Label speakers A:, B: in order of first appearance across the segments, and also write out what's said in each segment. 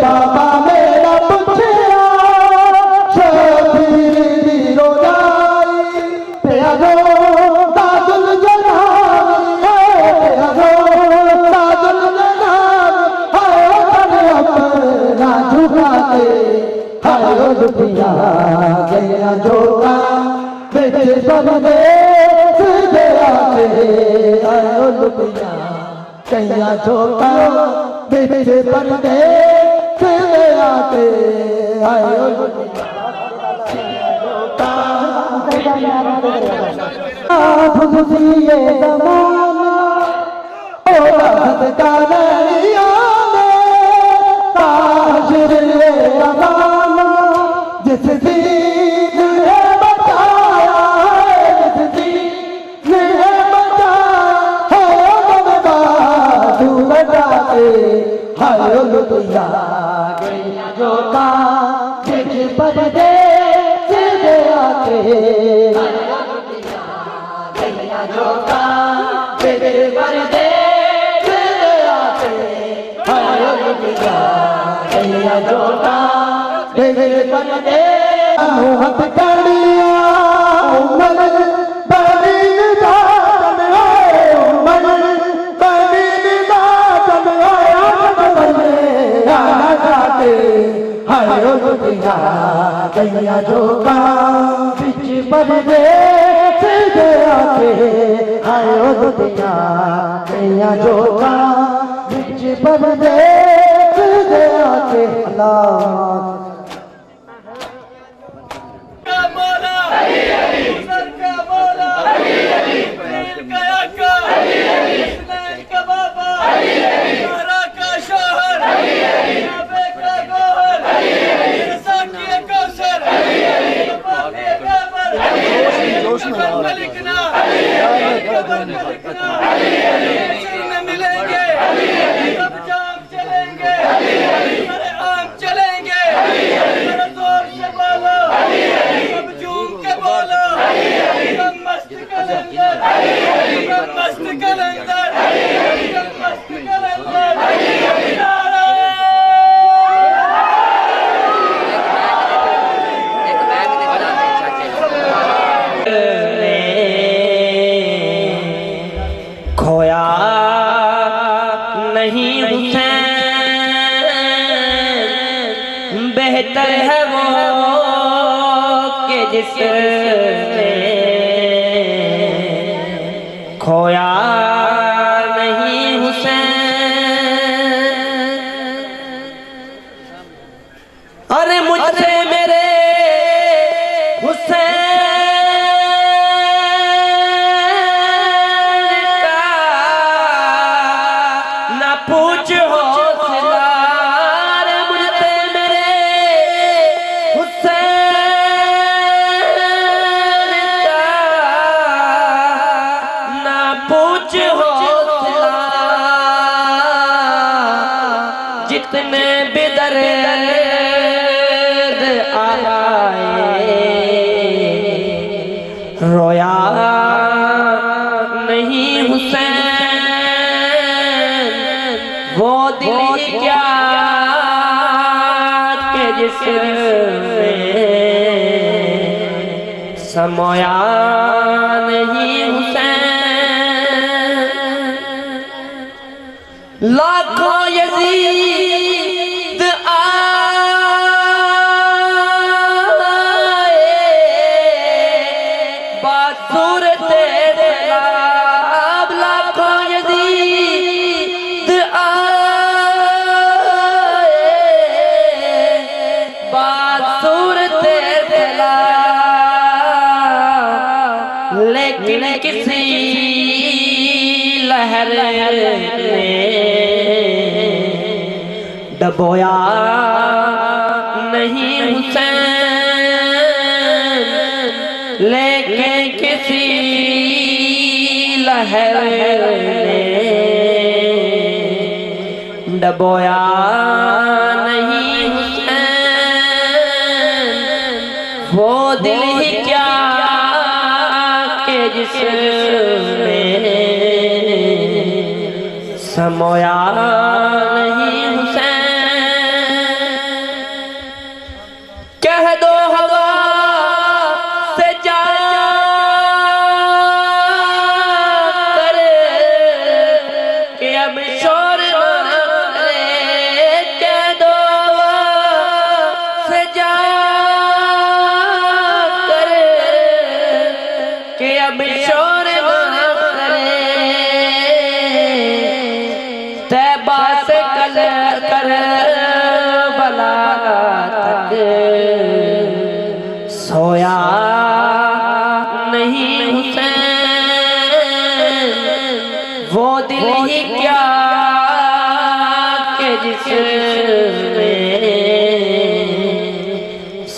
A: बाबा मेरा पुछया शबीर दी रोजाई प्यारो ताजुल जनानी प्यारो ताजुल जनानी हाय अपना झुकाते हाय दुनिया गया जोता बेटे बने दे आते हाय दुनिया गया जोता बेटे बने दे आते हाय दुनिया खुशिये ज़माना ओ राहत का नैया ताशिर अमाना जिस दीन ने बचाया जिस दीन ने बचाया हो बाजू बचाते हाय दुनिया गया जोता जिस पर्दे से आते जोता बेटे पर्दे से आते हाय दुनिया गया जोता बेटे पर्दे मोहब्बत करिया उमर बड़ी निजात में उमर बड़ी निजात में आना चाहते हाय दुनिया गया जोता बिच पर्दे से आते हाय दुनिया गया जोता बिच पर्दे से आते अल्लाह
B: मिलेंगे सब जाम चलेंगे आम चलेंगे जोर से बोलो सब झूम के बोलो सब मस्त कलंदर सब मस्त कलंदर सब मस्त कलंदर
C: खोया नहीं हुसैन बेहतर है वो कि जिसने खोया नहीं हुसैन। अरे मुझसे मेरे हुसैन पूछ हौसला मुझसे मेरे हुसैन का ना पूछ हौसला जितने भी दर्द आए रोया नहीं हुसैन वो दिल ही क्या के जिसमें समोया नहीं हुसैन। लाखों यजीद आए बासूरत सलाब लाखों यजीद लेकिन किसी लहर ने डबोया नहीं हुसैन लेकिन किसी लहर ने डबोया नहीं हुसैन वो दिल ही क्या के जिसमें समोया नहीं हुसैन।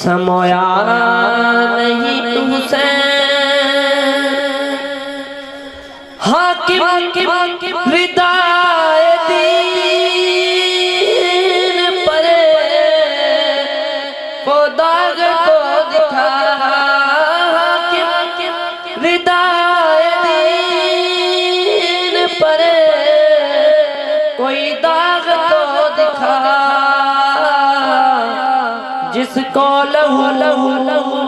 C: समोया नहीं हुसैन हाकिम विदाए दीन पर वो दाग को दिखा हाकिम विदाए दीन पर कोई दाग तो दिखा जिसको लहू लहू लहू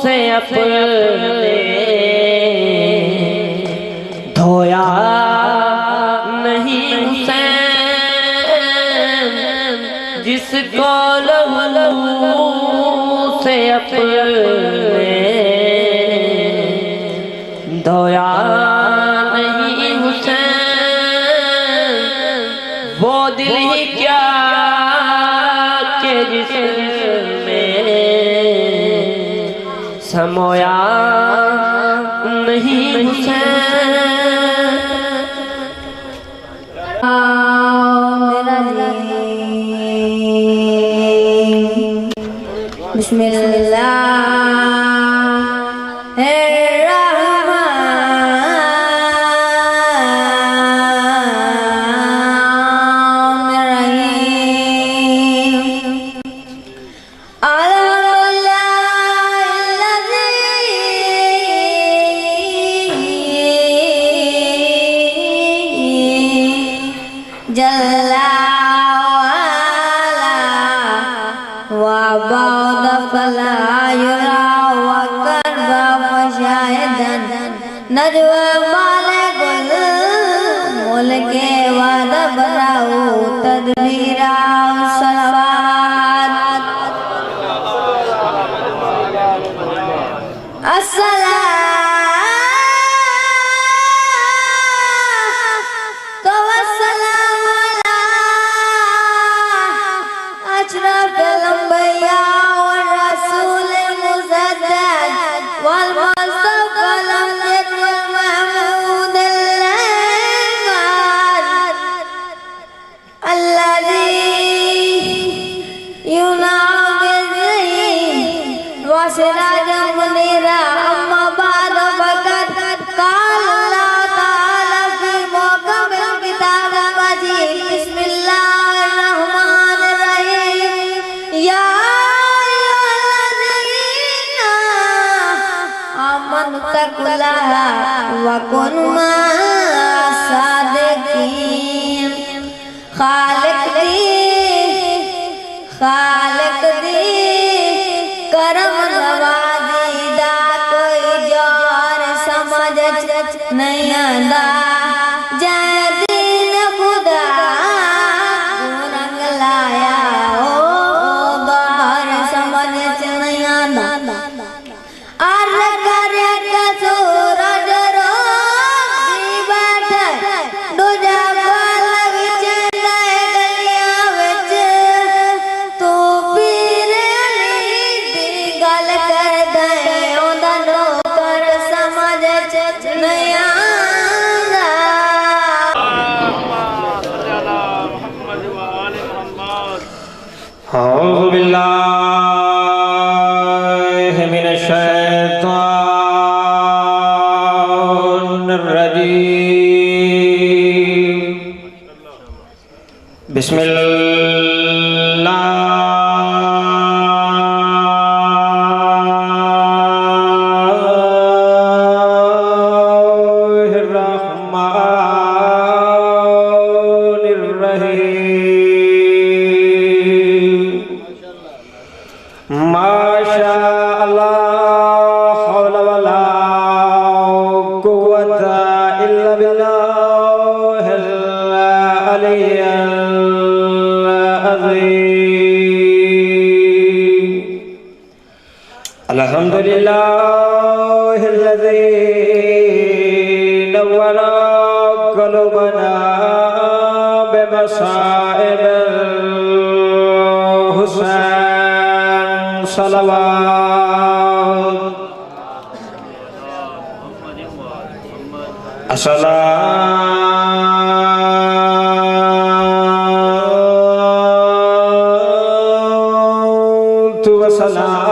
C: से अपने धोया नहीं हुसैन जिसको लहू लहू से अपने धोया नहीं हुसैन वो दिल ही क्या के जिसमें समोया नहीं हुसैन खालिक दी करम नवाजीदा कोई जोर समझ नहीं आंदा जय दीन खुदा रंग लाया ओ बाहर समझ नहीं आंदा अर करे कसूर डरो बैठे दूजा
D: औज़ु बिल्लाहि मिनश शैतानिर रजीम बिस्मिल्लाहिर रहमानिर रहीम माशा अल्लाह हौला वला कुव्वता इल्ला बिल्लाहिल अलिय्यिल अज़ीम अल्हम्दुलिल्लाहिल्लज़ी नव्वरा क़ुलूबना बिमसाइबिल हुसैन सलवात अस्सलातु वस्सलाम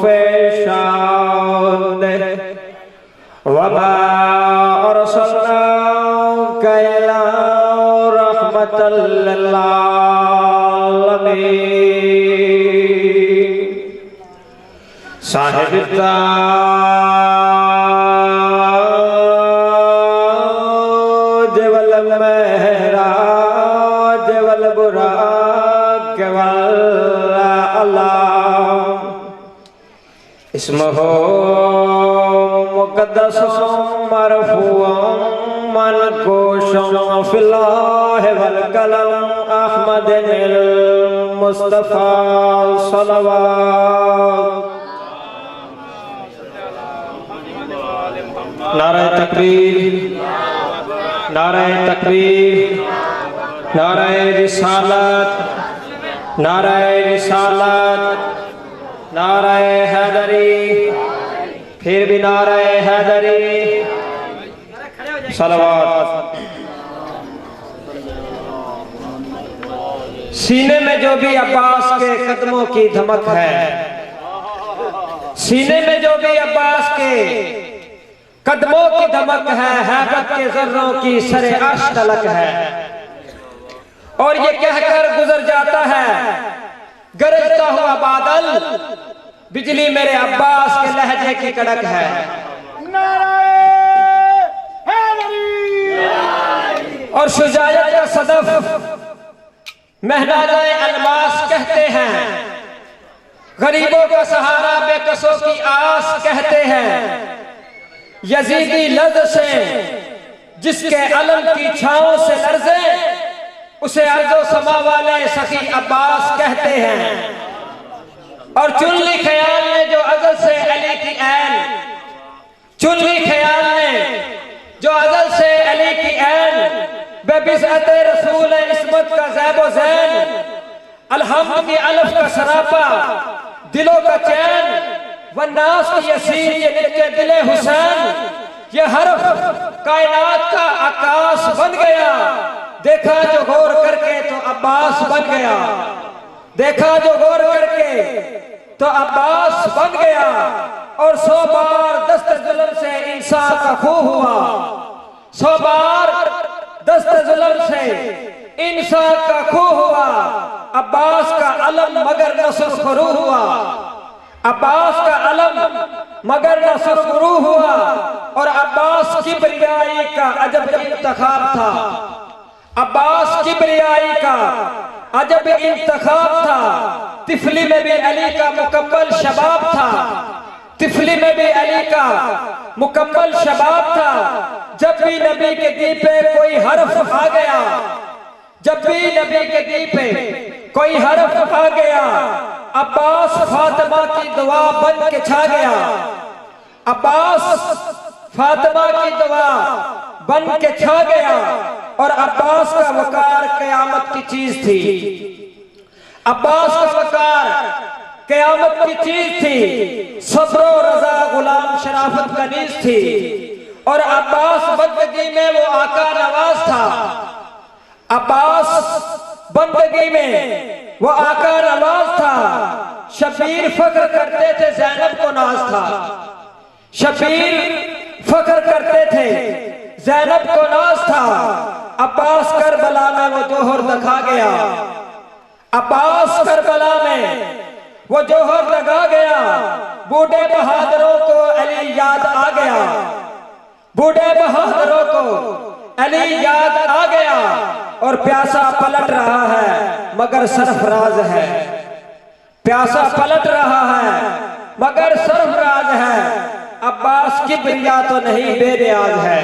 D: फैशान वमा अर्सलनाका इल्ला रहमतल लिल आलमीन। साहिब ताज वल महराज वल बुराक वल अल्लाह इस्महो मुक़द्दस मरफ़ूअन मनकूशन फ़िल्लाह वल कलम अहमदिल मुस्तफ़ा सल्लल्लाहु। नारे तकबीर, नारे तकबीर, नारे रिसालत, नारे रिसालत, नारे हैदरी, फिर भी नारे हैदरी, सलावत। सीने में जो भी अब्बास के कदमों की धमक है, सीने में जो भी अब्बास के कदमों की धमक है, हैबत के जर्रों की सरे अर्श तलक है। और ये कहकर गुजर जाता है गरजता हुआ बादल, बिजली मेरे अब्बास के लहजे की कड़क है। और शुजायत का सदफ महनाज़े अलमास कहते हैं, गरीबों का सहारा बेकसों की आस कहते हैं। यजीदी लज़ से जिसके अलम की छाओं से लर्ज़े, उसे अर्ज़ो समा वाले सखी अब्बास कहते हैं। और चुन ली ख्याल ने जो अज़ल से अली की ऐन, चुन ली ख्याल ने जो अज़ल से अली की ऐन, बेबिज़अत रसूल इस्मत का ज़ैब व ज़ैन, अलहम्द की अलफ का सरापा दिलों का चैन, वन्नास की यसीर ये नित्य दिले हुसैन। ये हर्फ कायनात का आकाश बन गया, देखा जो गौर करके तो अब्बास बन गया। देखा जो गौर करके तो अब्बास बन गया। और 100 बार दस्त जुल्म से इंसान का खू हुआ, 100 बार दस्त जुल्म से इंसान का खू हुआ। अब्बास का अलम मगर न सुरखरू हुआ, अब्बास का अलम मगर न सुरखरू हुआ। और अब्बास किबरियाई का अजब इंतखाब था, अब्बास किबरियाई का अजब इंतखाब था। तिफली में भी अली का मुकम्मल शबाब था, तिफली में भी अली का मुकम्मल शबाब था। जब भी नबी के दी पे कोई हर्फ आ गया, जब भी नबी के दी पे कोई हर्फ आ गया, अब्बास फातिमा की दुआ बन के छा गया। अब्बास फातिमा की दुआ बन के छा गया। और अब्बास का वकार क़यामत की चीज थी, अब्बास का वकार क़यामत की चीज थी। सब्र और रजा गुलाम शराफत का नीज थी। और अब्बास बंदगी में वो आका नवाज था, अब्बास बंदगी में वो आका नवाज था। शबीर फख्र करते थे ज़ैनब को नाज था, शबीर फख्र करते थे ज़ैनब को नाज था। अब्बास करबला में वो जोहर दिखा गया, अब्बास करबला में वो जोहर लगा गया। बूढ़े बहादुरों को अली याद आ गया, बूढ़े बहादुरों को अली याद आ गया। और प्यासा पलट रहा है मगर सरफराज है, प्यासा पलट रहा है मगर सरफराज है। अब्बास किबरिया तो नहीं बेनियाज है,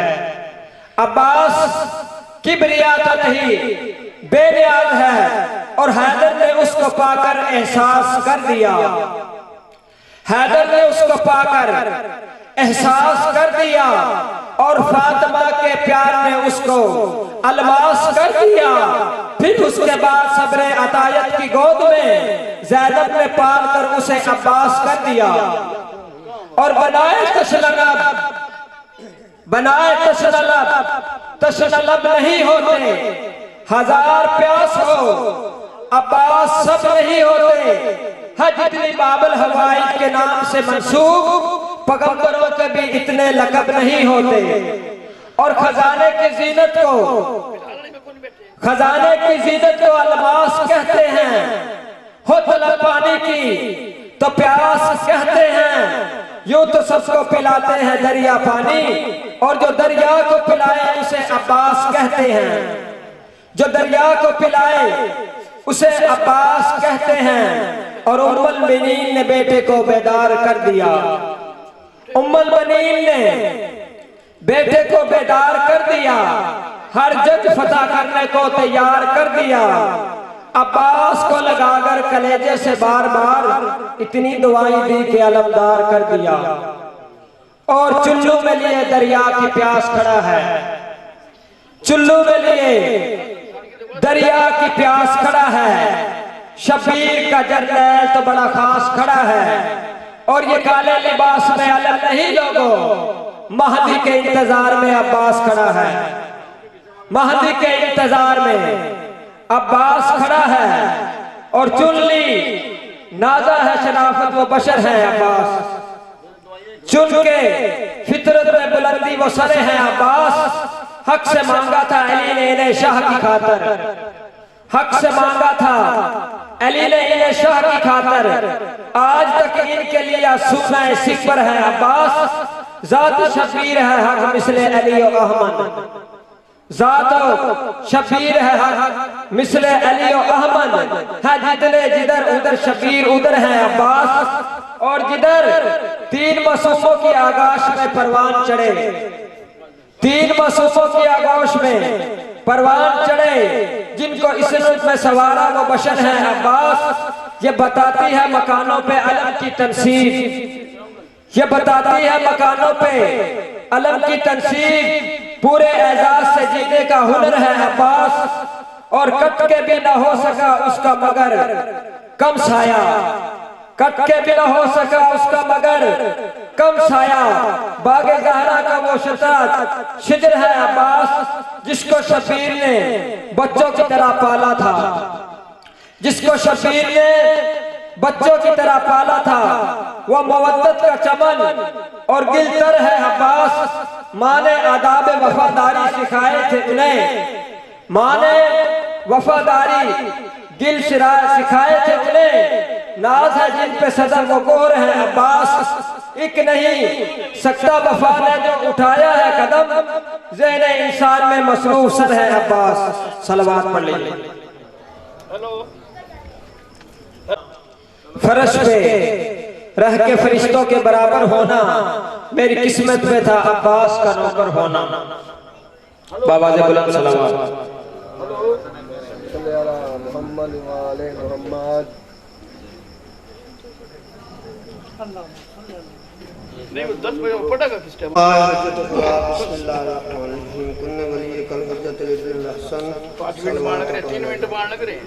D: अब्बास किबरिया तो नहीं बेनियाज है। और हैदर ने उसको पाकर एहसास कर दिया, हैदर ने उसको पाकर एहसास कर दिया। और फातिमा के प्यार ने उसको अलमास कर दिया। फिर उसके बाद सब्रे अतायत की गोद में ज़ैनब ने पाल कर उसे अब्बास कर दिया। और बनाए तशलब, बनाए तशलब, तशलब नहीं होते, हजार प्यास हो अब्बास सब नहीं होते। है जितनी बाबुल हवाई के नाम से मंसूब पैगंबरों के भी इतने लकब नहीं होते। और खजाने की जीनत को अलमास कहते हैं। हो तलब पानी की तो प्यास कहते हैं। यूं तो सबको पिलाते हैं दरिया पानी, और जो दरिया को पिलाए उसे अब्बास कहते हैं। जो दरिया को पिलाए उसे अब्बास कहते हैं। और उम्मुल बनीन ने बेटे को बेदार कर दिया। उम्मुल बनीन ने बेटे को बेदार कर दिया। हर जग फतह करने को तैयार कर दिया। अब्बास को लगाकर कलेजे से बार बार इतनी दुआएं दी कि अलमदार कर दिया। और चुल्लू में लिए दरिया की प्यास खड़ा है। चुल्लू में लिए दरिया की प्यास खड़ा है। शबीर का जर्नैल तो बड़ा खास खड़ा है। और ये काले लिबास में अलग नहीं लोगों, महदी के इंतजार में अब्बास खड़ा है। महदी के इंतजार में अब्बास खड़ा है। और चुन ली नाजा है शराफत वो बशर है अब्बास। चुन के फितरत में बुलंदी वो सरे हैं अब्बास। हक से मांगा था अली ने इन्हें शाह की खातर। हक से मांगा था अली ने इन्हें शाह की खातर। आज तक इनके लिए सुना सिक्बर है अब्बास। जात शबीर है हक मिसले अली और अहमद। जात शबीर है हक मिसले अली और अहमद। है जितने जिधर उधर शबीर उधर है अब्बास। और जिधर तीन मसूफों की आकाश में परवान चढ़े, तीन मसूफों की आगोश में परवान चढ़े, जिनको इसमत में सवारा वो बशर है अब्बास। ये बताती है मकानों पे अलम की तनसीब। ये बताती है मकानों पे अलम की तनसीब। पूरे एजाज से जीने का हुनर है अब्बास। और कट के भी न हो सका उसका मगर कम साया। कट के भी न हो सका उसका मगर कम साया। बागे ज़हरा का वो शतात शिजर है अब्बास। जिसको शबीर ने बच्चों की तरह पाला था। जिसको शबीर ने बच्चों की तरह पाला था। वो मवद्दत का चमन और गिलतर है अब्बास। माँ ने आदाब वफादारी सिखाए थे उन्हें। माँ ने वफादारी दिल सिखाए थे उन्हें। नाज है जिन पे सदा वो गोर है अब्बास। एक नहीं सकता वफा ने जो उठाया है कदम। ज़हन इंसान में मसरूफ सर है अब्बास। सलवात पढ़ लीजिए। फर्श पे रह के फरिश्तों के बराबर होना मेरी किस्मत में था अब्बास का नौकर होना। बाबा से बुलंद सलावत।
B: नहीं 10 बजे पड़ेगा किस टाइम? 5 मिनट बाण करे, 3 मिनट बाण करे।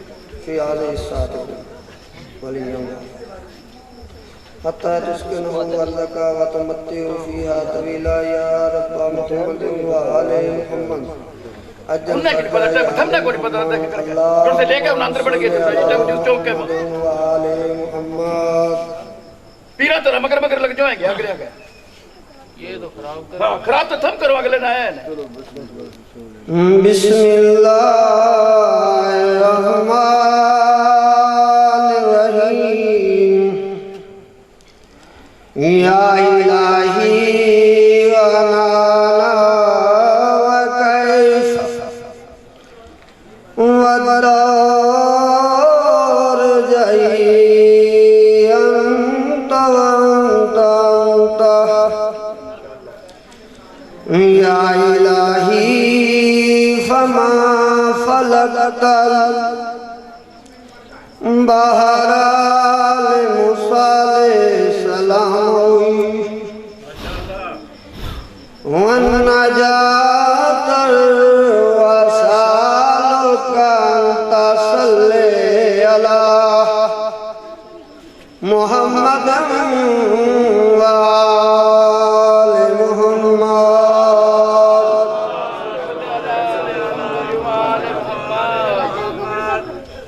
E: हत्ता तुस्किन वल्लका व तमत्तिउ फीहा तवीला या रब्बा मुहम्मद व आले मुहम्मद।
B: उन्हें की पता था, हमने कोई पता था कि करके घर से लेके उन अंदर बढ़ गए थे। इस चौक के
E: व आले मुहम्मद।
B: पीरा तरह मगर मगर लग जाएंगे अगले आगे। ये तो खराब कर। हां खराब तो थम करो अगले ना है।
E: बिस्मिल्लाहिर्रहमानिर्रहीम। या इलाही व नाना व कैफ व दौर जई अंत या इलाही फमा फलकतल बहराल मुसाले सलामी वन नजातर वसाल तसल्ले अला मुहम्मद व आले मुहम्मद।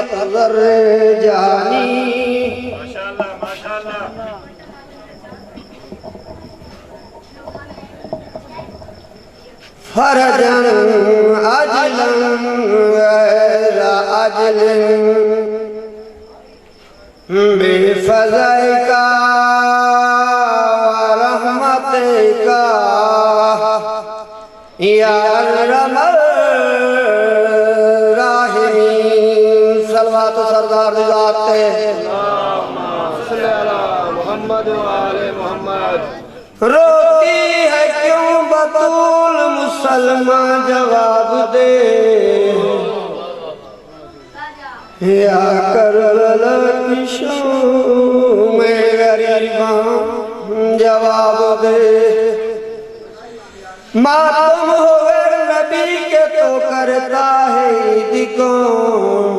E: अफजर जानी फरजन अजलन गैरा अजलन बेफज़ल का रहमत का या रमल राहिमीन सलवात सरदार जाते मोहम्मद वाले मोहम्मद। रोती है क्यों बतूल मुसलमान जवाब दे या करबल किशों में गरीबा जवाब दे। मातम होवे नबी के तो करता है ईद कौन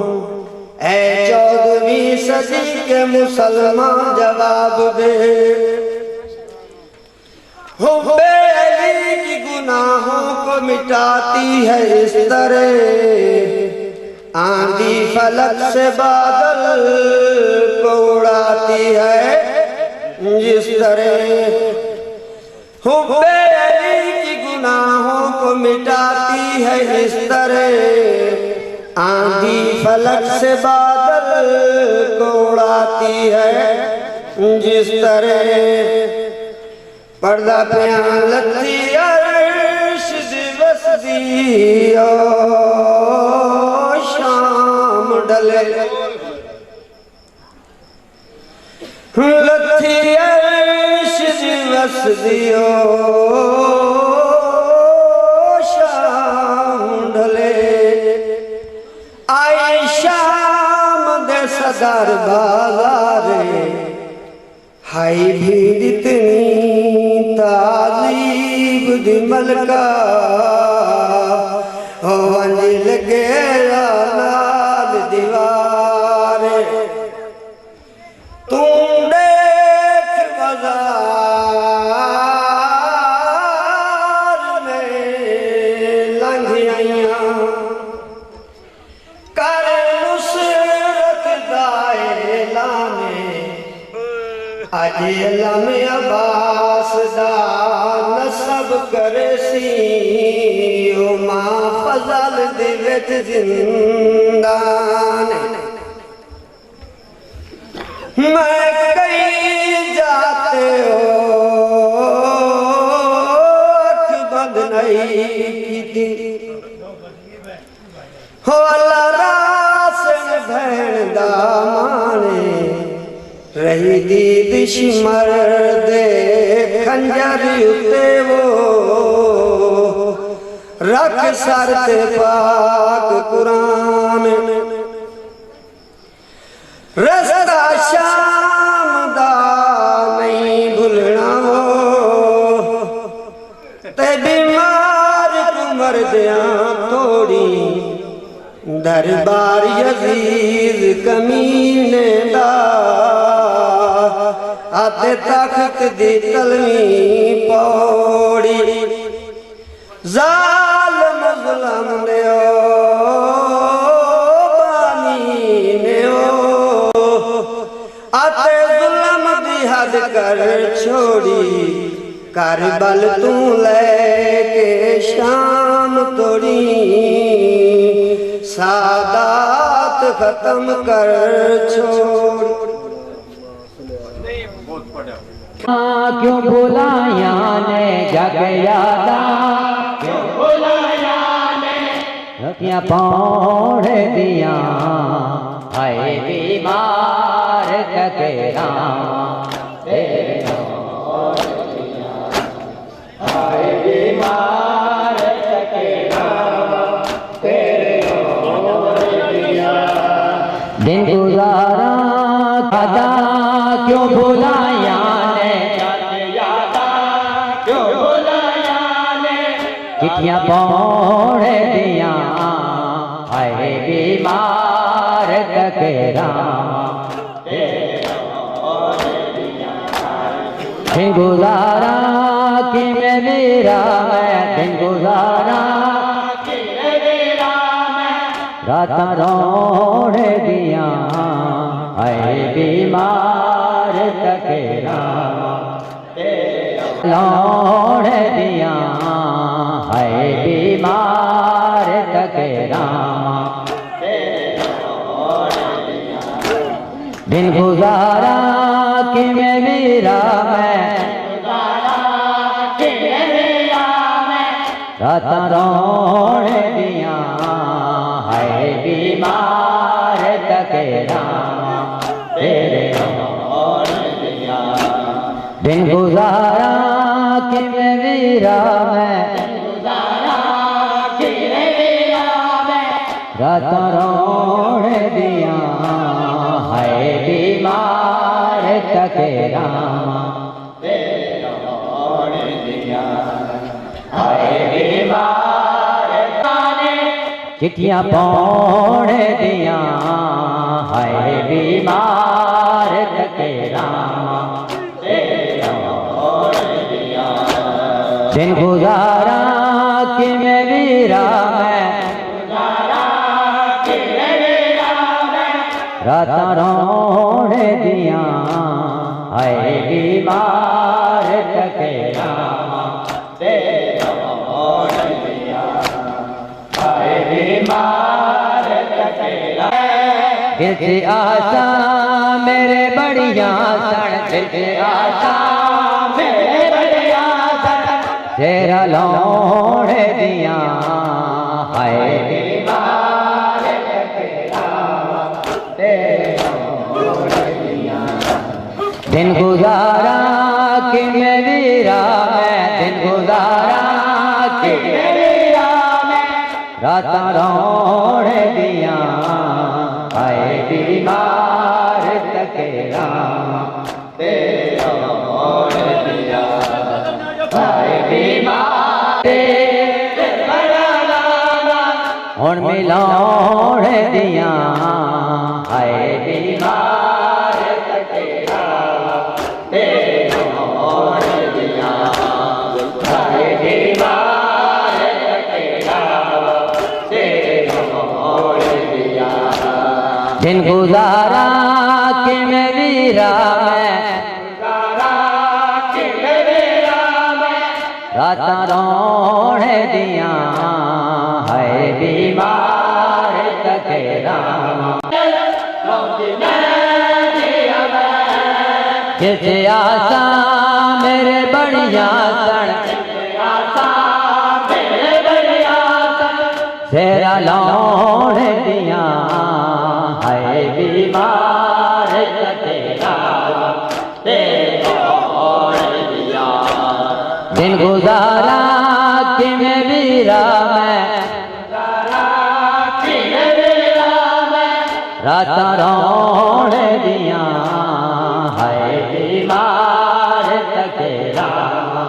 E: ऐ 14वीं सदी के मुसलमान जवाब दे। हुब्बे अली की गुनाहों को मिटाती है इस तरह आंधी फलक से बादल को उड़ाती है जिस तरह। हुब्बे अली की गुनाहों को मिटाती है इस तरह आंधी फलक से बादल को उड़ाती है जिस तरह। पर्दा पे लती अर्श दिवस दियो शाम डले लती अर्श दिवस दियो शाम डले आई शाम दे सदर बाजारे हाय भीड़ इतनी ताजीब दी मलका हो वंजिल के लाल दीवारे तुम देख बाजार में लंघियां कर नुसरत दाए लाने अजला में अब्बास दा नसब करे सी ओ मां फजल दे विच जिंदान। मैं कई जाते हो अख बंद नहीं की हो अल्लाह रास भैन दा माने रही दी बिशमर दे खंजर उते वो रख सर ते पाक कुरान। रस्ता शाम दा नहीं भूलना वो ते बीमार कुमर दियां तोड़ी दरबार यजीद कमीने दा आते तख्त दी तलवी पौड़ी जालिम जुल्म ने ओ बानी ने ओ आते जुल्म दी हद कर छोड़ी करबल तू लेके शाम तोड़ी सादात खत्म कर छोड़।
A: क्यों बुलाया ने जग यादा क्यों बुलाया ने रतियां पौड़ दिया हाय बीमार तकेरा हाय बीमार तकेरा दिन गुजारा खादा क्यों बुलाया ने यादा क्यों बुलाया ने चिट्ठियां पौड़ दिया हाय बीमार तकेरा दिन गुजारा कि मैं मेरा मैं दिन गुजारा कि मैं मेरा मैं रात रोड़ दिया है बीमार तके रामा लोड़ दिया है बीमार तके रामा दिन गुजारा कि मैं मेरा रात रोड़ दिया है बीमार तके रामा तेरे दिन गुजारा कि मैं मेरा रात रोड़ दिया है बीमार तके रामा चिट्ठियाँ पौड़ दिया है बीमार तके रामा दिन गुजारा कि मैं वीरा रात रोड़ दिया है बीमार तके रामा दिल से आशा मेरे बढ़िया सण दिल से आशा मेरे बढ़िया सण तेरा लोड़ दिया है बीमार तके रामा दिन गुजारा कि मैं वीरा दिन गुजारा कि मैं वीरा रात रोड़ दिया है बीमार तके रामा हुण मिलोड़ दिया है बीमार तके रामा दिन गुजारा कि मैं वीरा रात रोड़ दिया है बीमार तके रामा किस आशा मेरे बढ़िया सण तेरा लोड़ दिया है बीमार तके रामा दिन गुजारा कि मैं वीरा रात रोड़ दिया है बीमार तके रामा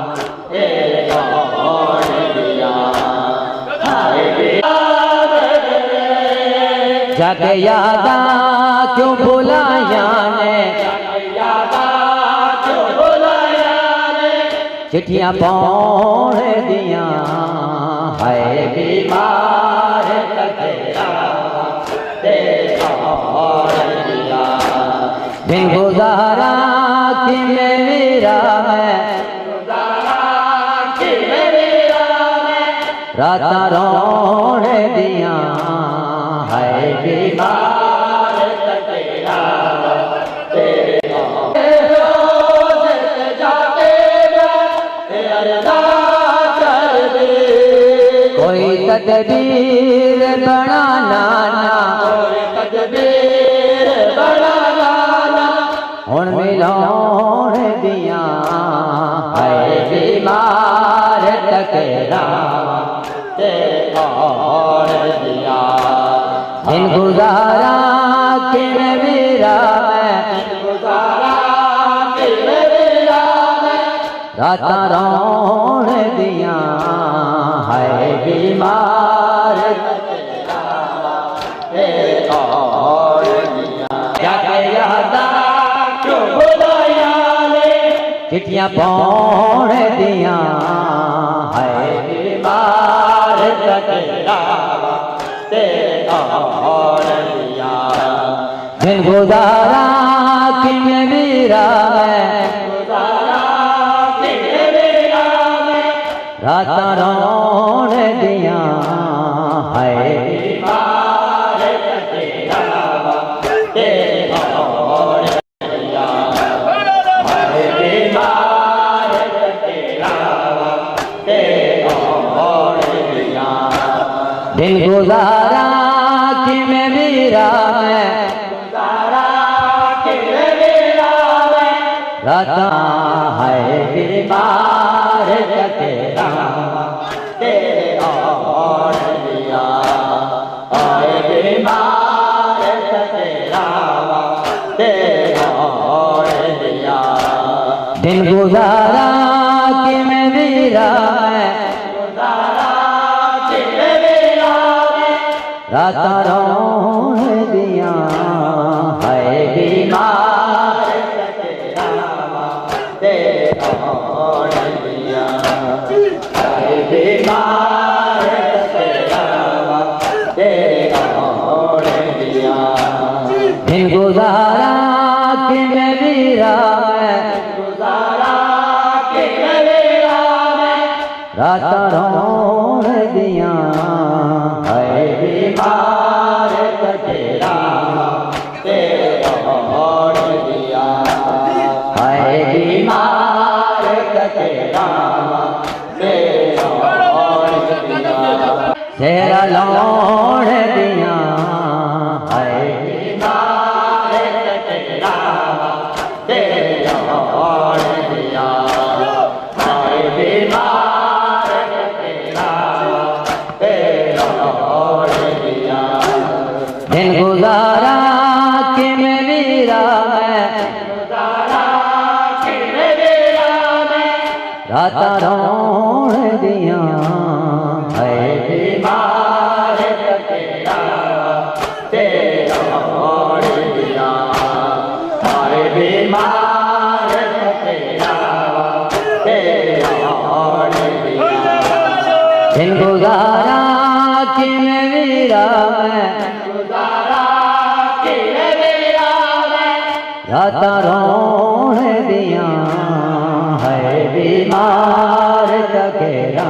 A: जग यादा क्यों भुलाया ने चिट्ठियाँ पौड़ दिया है बीमार तके रामा दिन गुजारा कि मैं वीरा रात रोड़ दिया है बीमार तके रामा कोई तदबीर बनाना हुण मिलोड़ दिया है बीमार तके रामा दिन गुजारा कि मैं वीरा रात रोड़ दिया है बीमार चिट्ठियाँ पौड़ दिया है बीमार तके रामा और दिया दिन गुजारा किन वीरा रात रोण दिया है दिन गुजारा कि मैं वीरा राता है बीमार तेरा तेरे और दिया आए बीमार तेरा तेरे और दिया दिन गुजारा कि मैं वीरा राता रोण दिया है बीमार तेरा और दिया है बीमार तेरा और दिया दिन गुजारा कि मैं वीरा गुजारा कि मैं वीरा राता रोण दिया है बीमार तेरा तेरा और दिया है बीमार तेरा तेरा और दिया तेरा लौट दिया है बीमार तेरा तेरा और दिया है बीमार तेरा तेरा और दिया दिन गुजारा कि मैं वीरा राता रोण दिया है बीमार तेरा तेरा और दिया है बीमार तेरा तेरा और दिया दिन गुजारा कि मैं वीरा राता रोण दिया है बीमार तेरा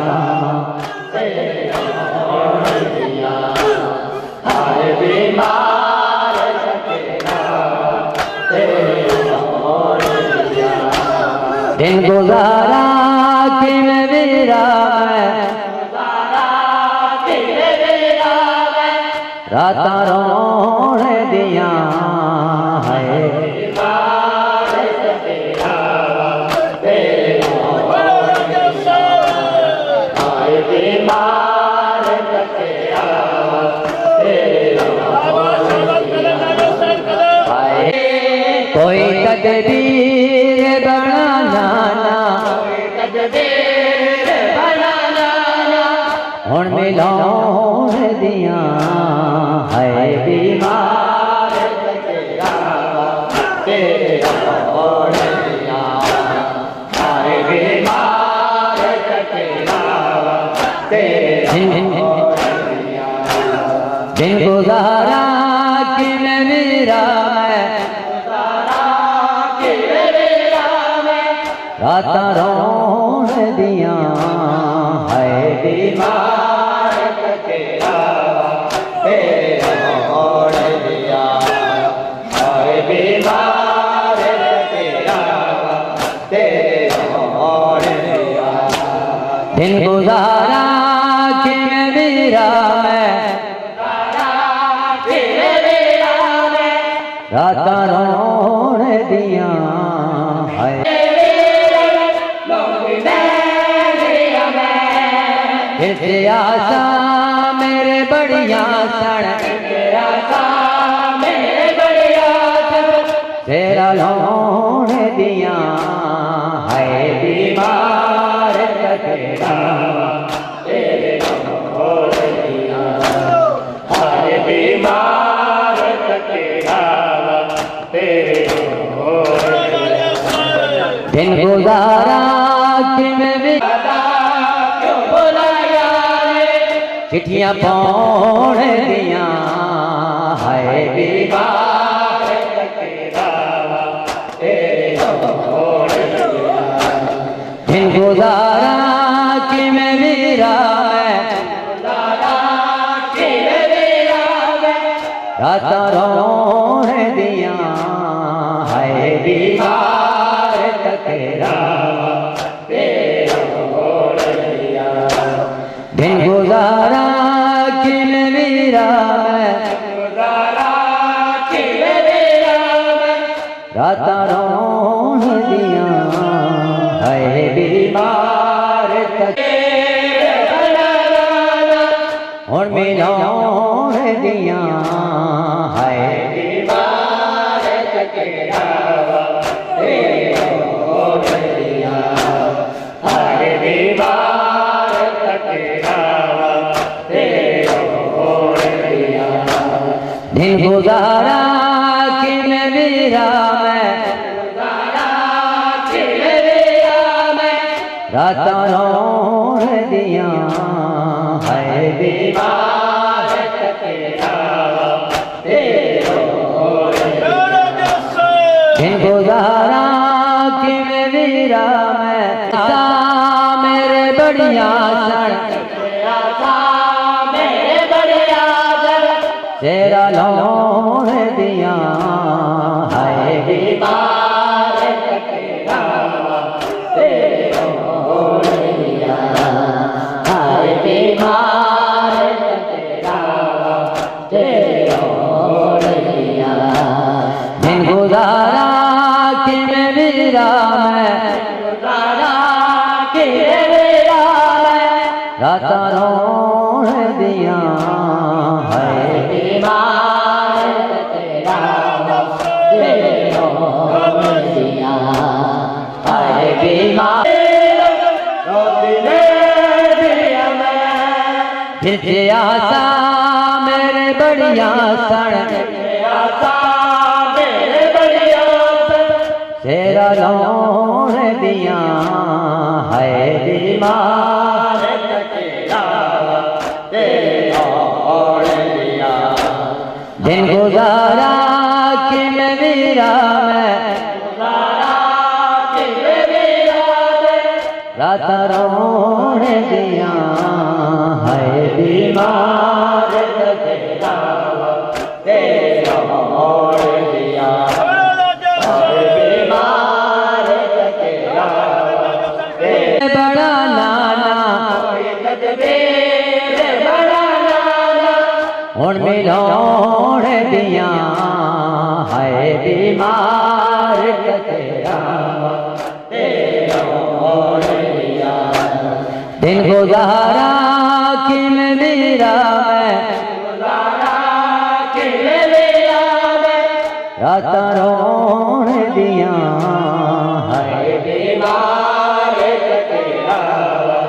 A: और दिया है बीमार तेरा और दिया दिन गुजारा कि मैं वीरा राता रोण दिया है कोई तदबीर बनाना हुण मिलाउण दिया है बीमार तेरा तेरा और दिया है बीमार तेरा तेरा और दिया दिन गुजारा कि मैं वीरा राता रोण दिया है बीमार तेरा तेरा और दिया है बीमार तेरा तेरा और दिया दिन गुजारा कि मैं वीरा राता रोण दिया है आशा मेरे बढ़िया सण मेरे बढ़िया तेरा लौट दिया है बीमार तेरा तेरे लौट दिया है बीमार तेरा तेरे दिन गुजारा कि मैं चिट्ठियां पौड़ दिया बीमार तकरावा तेरे होड़ दिया दिन गुजारा कि मैं वीरा रात रोण दिया है बीमार तकरावा तेरा होड़ दिया दिन गुजारा कि मैं वीरा रात रोण दिया है बीमार और मिलोण दिया है बीमार तकरावा तेरा होड़ दिया है बीमार तकरावा तेरा होड़ दिया दिन गुजारा कि मैं वीरा रात रोण दिया है बीमार तकरावा तेरा होड़ दिन गुजारा कि मैं वीरा मेरे बढ़िया तेरा लोण दिया है बीमार तकरावा तेरा होड़ दिया है बीमार तकरावा तेरा होड़ दिया दिन गुजारा कि मैं वीरा रात रोण दिया है बीमार तकरावा तेरा होड़ दिया है बीमार फिर से आशा मेरे बढ़िया तेरा लोण दिया है बीमार तकरावा तेरा होड़ दिया दिन गुजारा कि मैं वीरा रात रोण दिया है बीमार तकरावा तेरा होड़ दिया है बीमार तकरावा बड़ा नाना बड़ा नाना और मिलोण दिया है बीमार तकरावा तेरा होड़ दिया दिन गुजारा कि मैं वीरा रात रोण दिया है बीमार तकरावा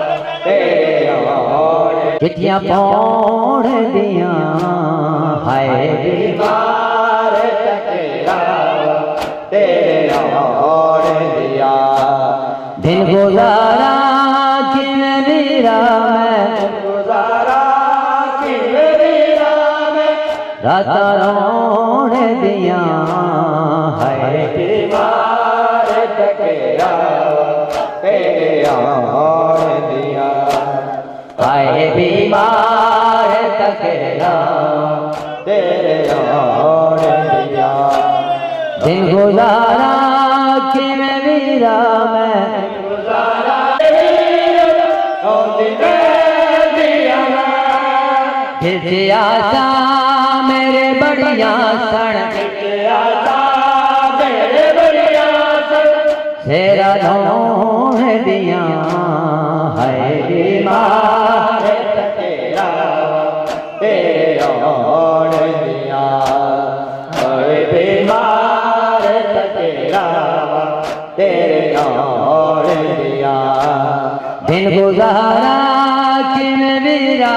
A: तेरा होड़ चिट्ठियां पौड़ दिया है बीमार तकरावा तेरा होड़ दिया दिन गुजारा कि मैं वीरा रात रोण दिया है बीमार तकरावा तेरा होड़ दिया है बीमार तकरावा तेरा होड़ दिया दिन गुजारा कि मैं वीरा फिर से आशा मेरे बढ़िया तेरा लोण दिया है बीमार तकरावा तेरा होड़ दिया है बीमार तकरावा तेरा होड़ दिया दिन गुजारा कि मैं वीरा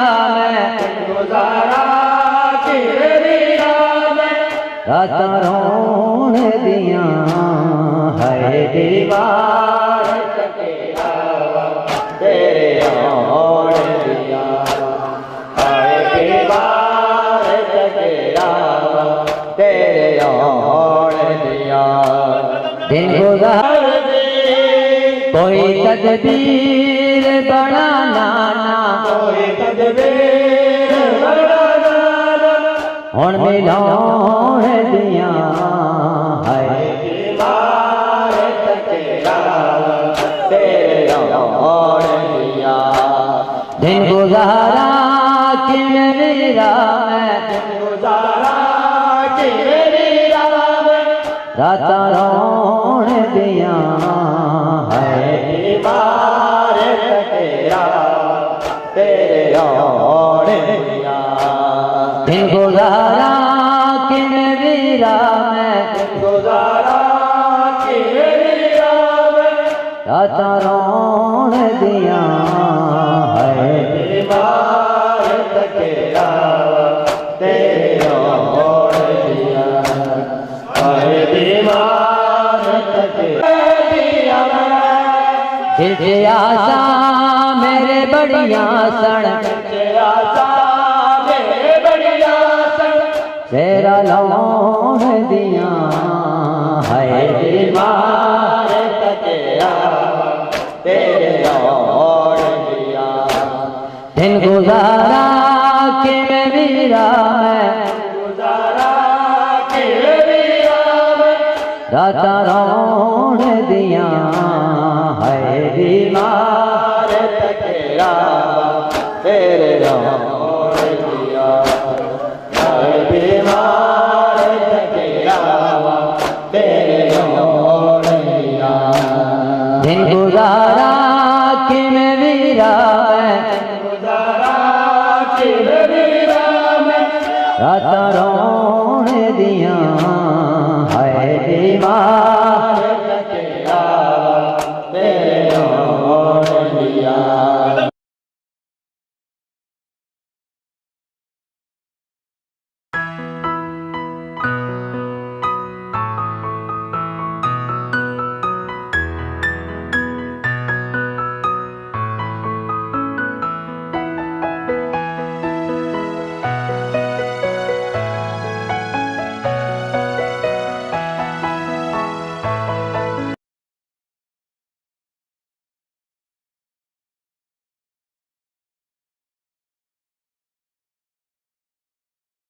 A: रात रोण दिया है बीमार तकरावा तेरा होड़ दिया है बीमार तकरावा दिन गुजार कोई तदबीर बनाना ना हुण मिलाउण दिया है दिन गुजारा किवें वीरा रातां रोण दिया है दिन गुजारा किवें वीरा रातां रोण दिया है दिल से आशा मेरे बढ़िया सण तेरा लौण दिया है दिन गुजारा किवें वीरा रातां रोण दिया है बीमार तकेरा तेरे रोण दिया है बीमार तकेरा तेरे रोण दिया दिन गुजारा किवें वीरा रातां रोण दिया है बीमार तकेरा तेरे रोण दिया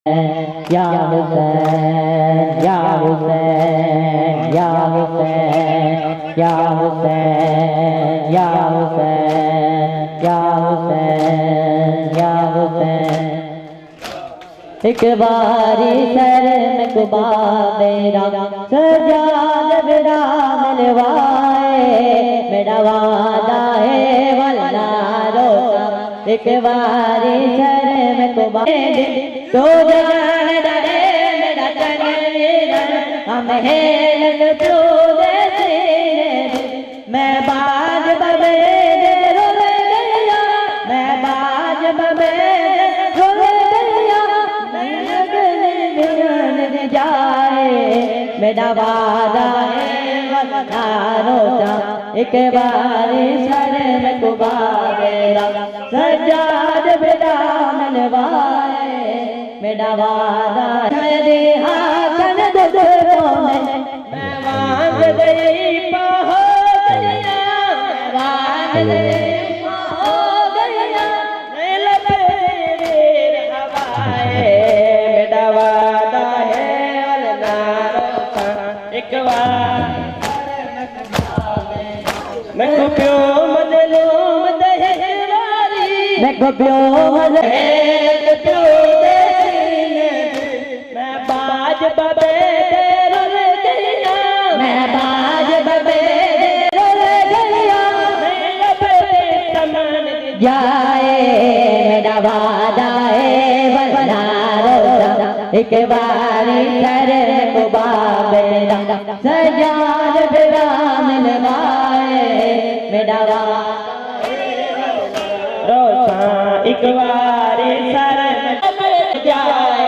A: या हुसैन या हुसैन या हुसैन या हुसैन या हुसैन या हुसैन या हुसैन एक बारी सर में कुबा मेरा सजाद मेरा मिलवाए मेरा वादा है वल्ला रोता एक बारी सर में कुबा तो जान डरे मेरा तनवीर हम हेल तो देते मैं बाज बबे दे रोल गया मैं बाज बबे दे रोल गया मैं लगन जाए मेरा वादा है वतना रोता एक बारी सर में कुबा मेरा सजाद बेटा मिलवाए मेरा वादा दे हाथन दुदरों में मैं वांग गई हो गया वांग गई हो गया वीर हवाए मेरा वादा है अल्लाह एक बार मैं को प्यो मदलूम दहवारी मैं को प्यो मदलूम बाज बबे रोल गया मैं बाज बबे रोल गया मैं अपने तमन जाए मेरा वादा है वरना रोता एक बारी सर में कुबा मेरा सजाद मेरा मिलवाए मेरा वादा रोता एक बारी सर में जाए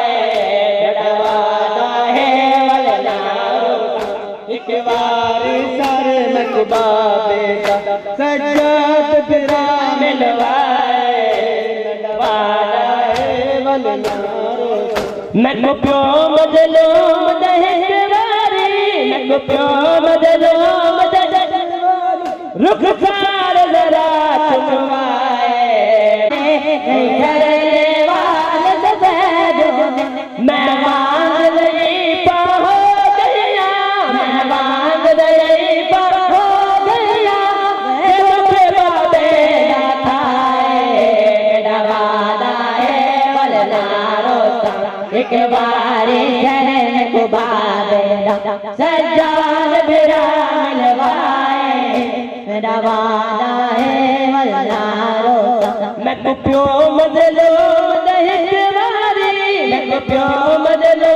A: एक बारी सर में कुबा बेटा सजाद फिरा मिलवाए वादा है वलना मैं को प्यो मजलूम दहवारी मैं को बदलो रुखसार जरा चुमवाए नहीं करने वाले मैं मांग नहीं पा हो गया मैं मांग नहीं पा हो गया मुझे बाबे ना खाए मेरा वादा है वलना रोता एक बारी शरण को बाबे सज्जाद मेरा मिलवाए मेरा वादा है वलना रोता मैं को प्यो मजलो दहित मारी मैं को प्यो मजलो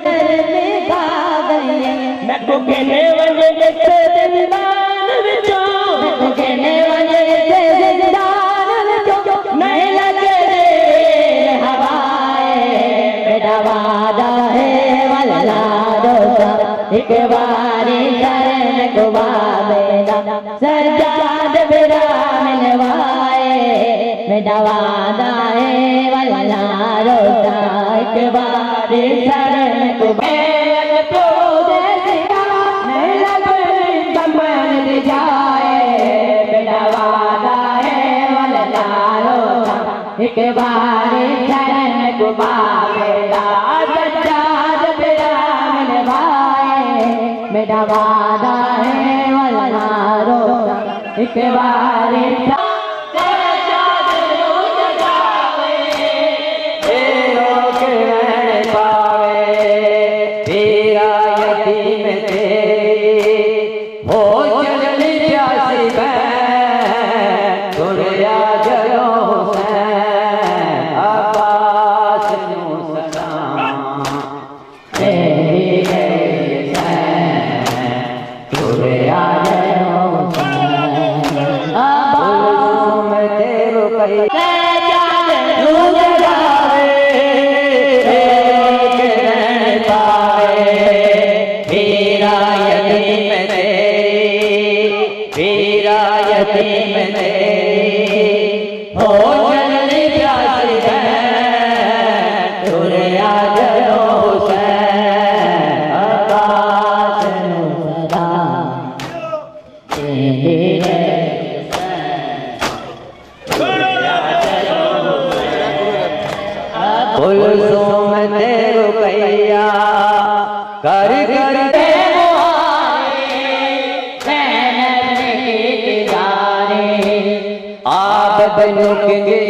A: करने का गई मैं को कहने वाले से दिलदान विचो मैं को कहने वाले से दिलदान विचो नहीं लगे हवाए मेरा वादा है वलना रोता एक बारी शरण को बाबेदा सज्जाद मेरा मिलवाए मेरा वादा है वलना रोता एक बारी शरण को नहीं लगे समझ जाए मेरा वादा है वलना रोता एक बारी शरण को बाबेदा सज्जाद मेरा मिलवाए मेरा वादा है वलना रोता एक बारी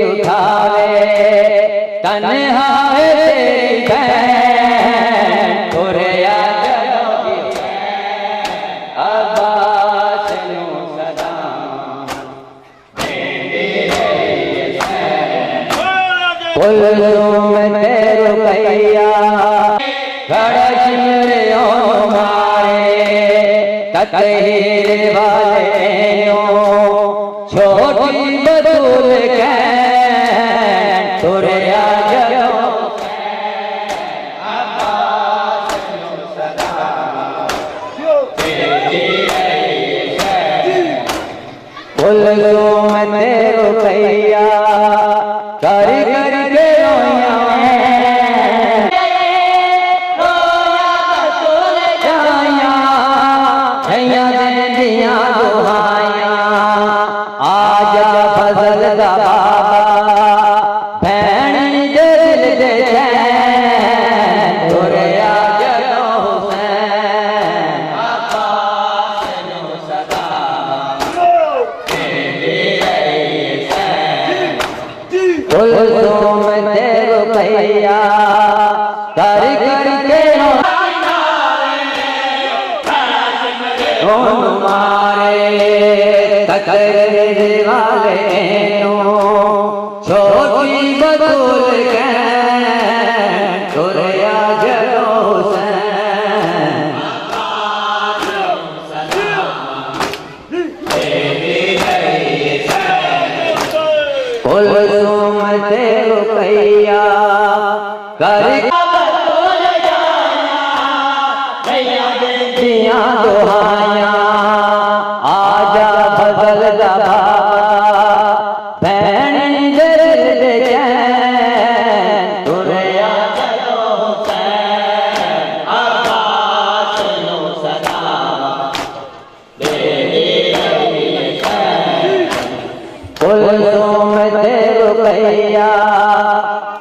A: उठावे तन्हा है तेरी बहन तुरया जलोगी अब्बास नु सलाम कुलसुम तेरो कैया गड़श मेरे मारे तकहीर वाले छोटी बतूल के तुरया जलो कुलसुम तेरो कैया कर कर के रोया दिया दुहाया आजा फजल दा बाबा भैन दिल दे चैन तुरया जलो हुसैन अब्बास नु सलाम कुलसुम तेरो कैया कर कर के मारे तकरीर वाले छोटी बतूल के तुरया जलो हुसैन कुलसुम तेरो कैया कर दिया दुहाया आजा फजल दा बाबा भैन दिल दे चैन तुरया जलो हुसैन अब्बास नु सलाम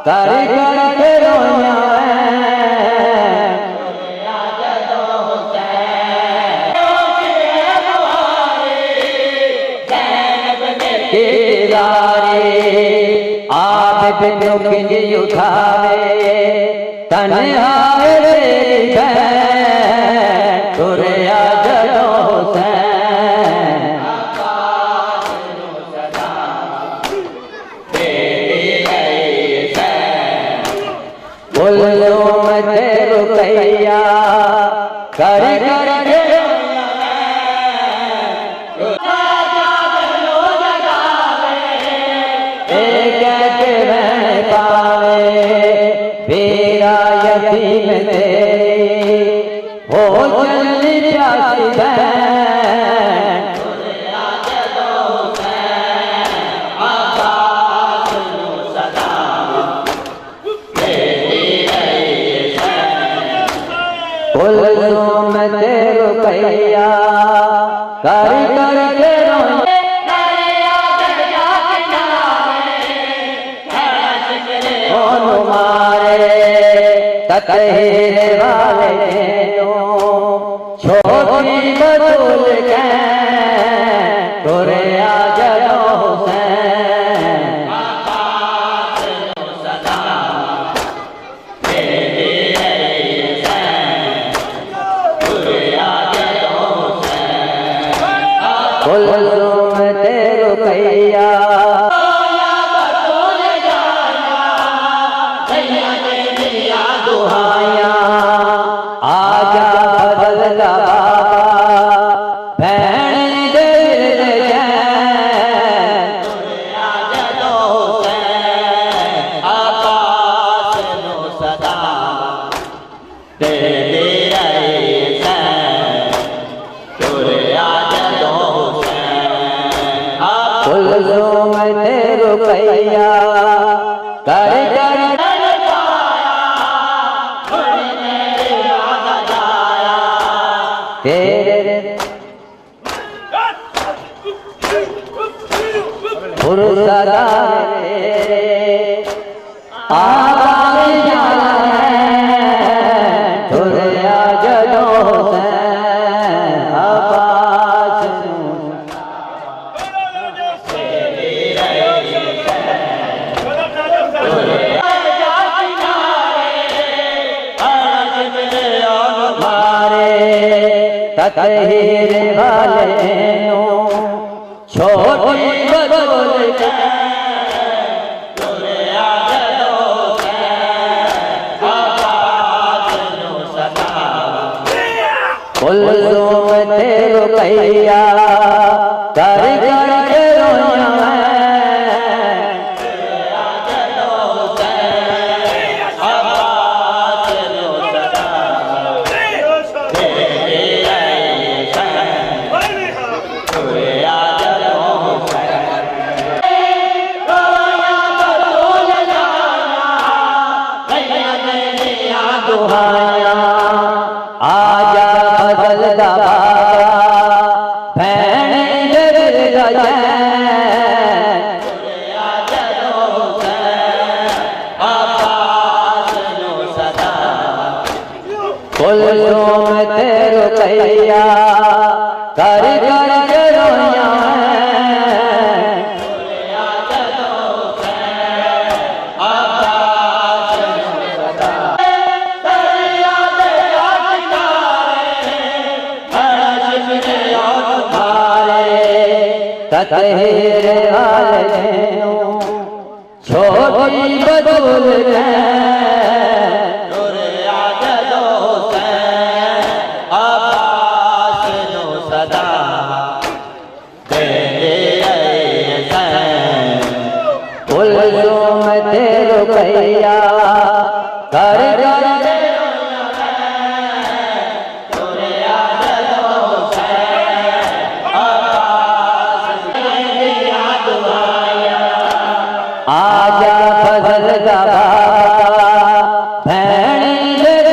A: कर के रोया आप बिनु किंज उठावे तन्हाए तेरी बहन तुरया जदों हुसैन कुल्लुम ते रुकैया कर के मेरा यतीम तेरी हो चली प्यासी बहन कुल्लुम ते रुकैया कर के ततहीर वाले छोटी बतूल के तुरया जदों हुसैन कुल्लुम ते रुकैया आजा बदलदा बाबा भैन दिल कुल्लुम ते रुकैया कर तेरे फुर्सदा तेरे आवाज़ जाना है तुरया जदों हुसैन अब्बास ततहीर वाले छोटी बतूल के तुरया जदों कुल्लुम ते रुकैया कर के रोया आजा बदलदा बाबा भैन दिल कुल्लुम ते रुकैया कर के रोया ततहीर वाले छोटी बतूल के तुरया जदों हुसैन अब्बास नु सदा तेरे हुसैन कुल्लुम ते रुकैया कर आजा बदलदा बाबा भैन दिल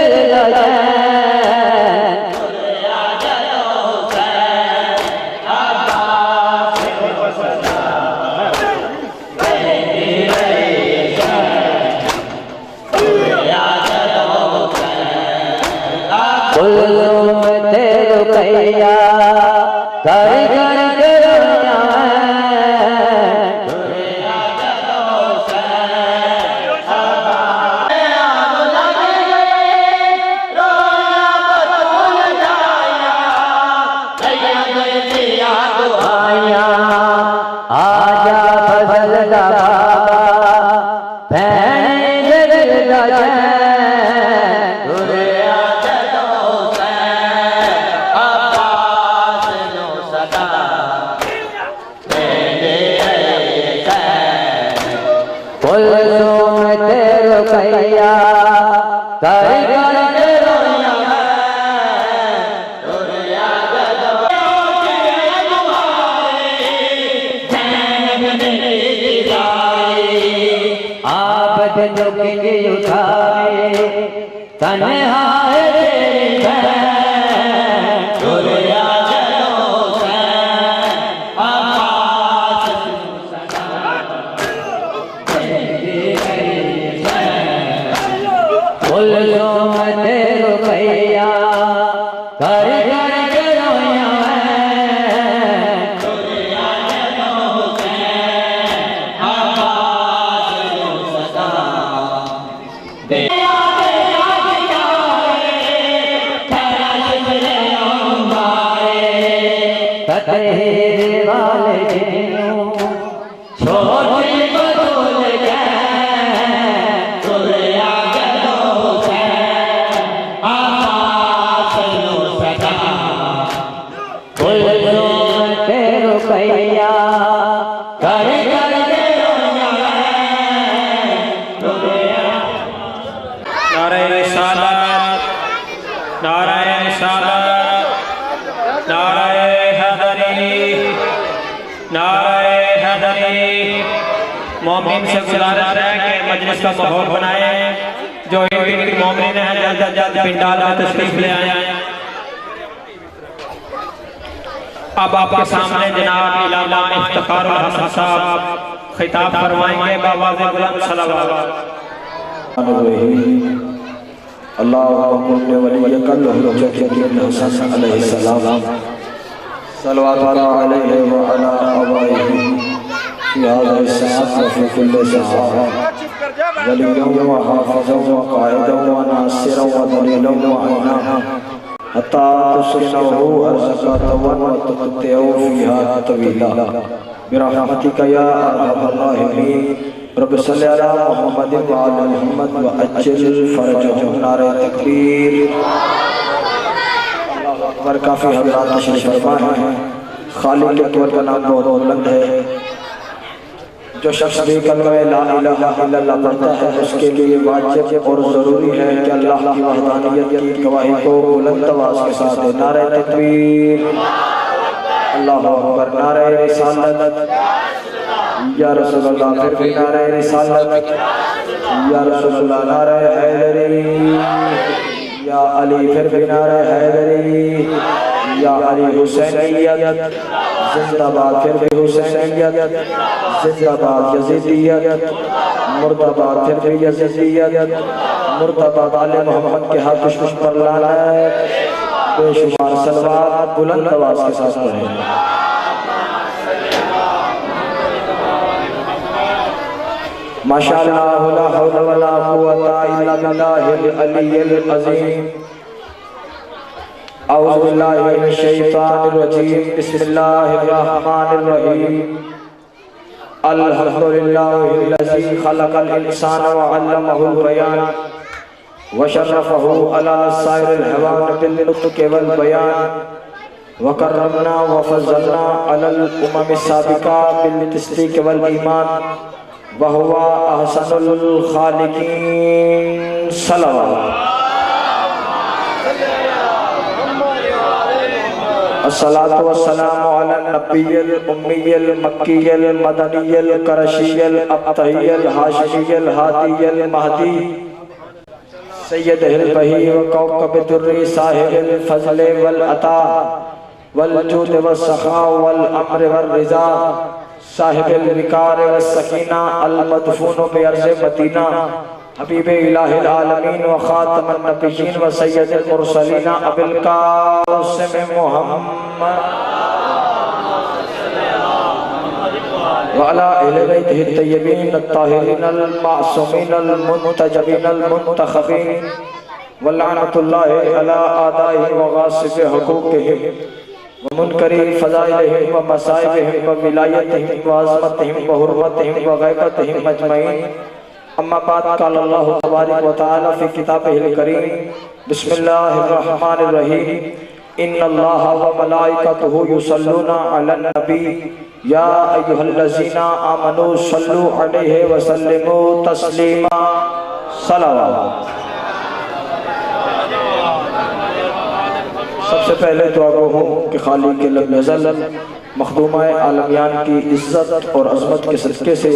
A: रुकैया कर कर के रोया आजा फजल दा बाबा भैन दिल दा जैन दुरिया जदों सैन अब्बास नो सदा तेरे सैन कुलसुम ते रुकैया कर कर के रोया दुरिया आप दुखी उठाए तन्हाए दुरिया जदों सैन अब्बास कुलसुम ते रुकैया कर कर के रोया तेरे वाले छोटी बदल दुरिया जदों सैन अब्बास नो सदा कुलसुम ते रुकैया कर कर के रोया
D: नारायण रिसालत, नारायण रिसालत, नारायण हैदरी, नारायण हैदरी। मोमिन से गुजारिश है कि मजलिस का माहौल बनाए। जो एक मोमिन है जल्द से जल्द पिंडाल में तशरीफ ले आए। अब आपके सामने जनाब इलामा इफ्तिखारुल हसन साहब खिताब फरमाएंगे बावाज़े बुलंद सलावत। रब सल्लि अला मुहम्मद व अला मुहम्मद व अज्जिल फरजहुम। नारे तकबीर। अल्लाहु अकबर। काफी हज़रात तशरीफ फरमा हैं। खालिक अकबर का नाम बहुत बुलंद है। जो शख्स भी कलमा ला इलाहा इल्लल्लाह पढ़ता है उसके लिए वाजिब और ज़रूरी है कि अल्लाह की वहदानियत की गवाही को बुलंद आवाज़ के साथ दे। नारे तकबीर। अल्लाहु अकबर। नारे रिसालत। या रसूलुल्लाह। फिर भी नारे रिसालत। या रसूलुल्लाह। नारे हैदरी। या अली। फिर भी नारे हैदरी। या अली हुसैनियत जिंदाबाद। फिर भी हुसैनियत जिंदाबाद। यजीदियत मुर्दाबाद। फिर भी यजीदियत मुर्दाबाद। आले मोहम्मद के हक दुश्मन पर लानत। बेशुमार सलवात बुलंद आवाज के साथ पढ़ें। माशाअल्लाह ला हौला वला कुव्वता इल्ला बिल्लाहिल अलिय्यिल अज़ीम। औज़ु बिल्लाहि मिनश शैतानिर रजीम। बिस्मिल्लाहिर रहमानिर रहीम। अल्हम्दुलिल्लाहिल्लज़ी खलक़ल इंसाना व अल्लमहुल बयान व शर्रफ़हु अला साइरिल हवान बिल नुत्क़ि वल बयान व कररमना व फज़्ज़लना अलल उममिस साबिक़ा बिल तस्दीक़ वल ईमान व हुवा अहसनुल खालिकीन। सलावत। अस्सलातु वस्सलामु अला नबिय्यिल उम्मिय्यिल मक्किय्यिल मदनिय्यिल करशिय्यिल अब्तहिय्यिल हाशिमिय्यिल हादिय्यिल महदी सय्यदिल बही व कौकब दुर्री साहिबिल फज़ल वल अता वल जूद वस सखा वल अम्र वल रिज़ा साहिबिल विकार व सकीना अल मदफून बि अर्ज़ मदीना हबीब इलाहिल आलमीन व खातमन नबिय्यीन व सय्यदुल मुरसलीन अबुल कासिम मुहम्मद व अला अहले बैतिहि तय्यबीन अत्ताहिरीन अल मासूमीन अल मुंतजबीन अल मुंतखबीन व लअनतुल्लाहि अला आदाइहि व गासिबि हुकूकिहिम व मुनकरी फज़ाइलिहिम व मसाइबिहिम व विलायतिहिम व अज़मतिहिम व हुर्मतिहिम व गैबतिहिम अजमईन। अम्मा बाद क़ाल अल्लाहु तबारक व तआला फ़ी किताबिहिल करीम बिस्मिल्लाहिर रहमानिर रहीम इन्नल्लाहा व मलाइकतुहु युसल्लूना अलन नबी या अय्युहल्लज़ीना आमनू सल्लू अलैहि व सल्लिमू तस्लीमा। सलावत। सबसे पहले तो आगो हूँ कि खालिक के लब नज़ल मखदूमा आलमियान की इज़्ज़त और अज़मत के सदक़े से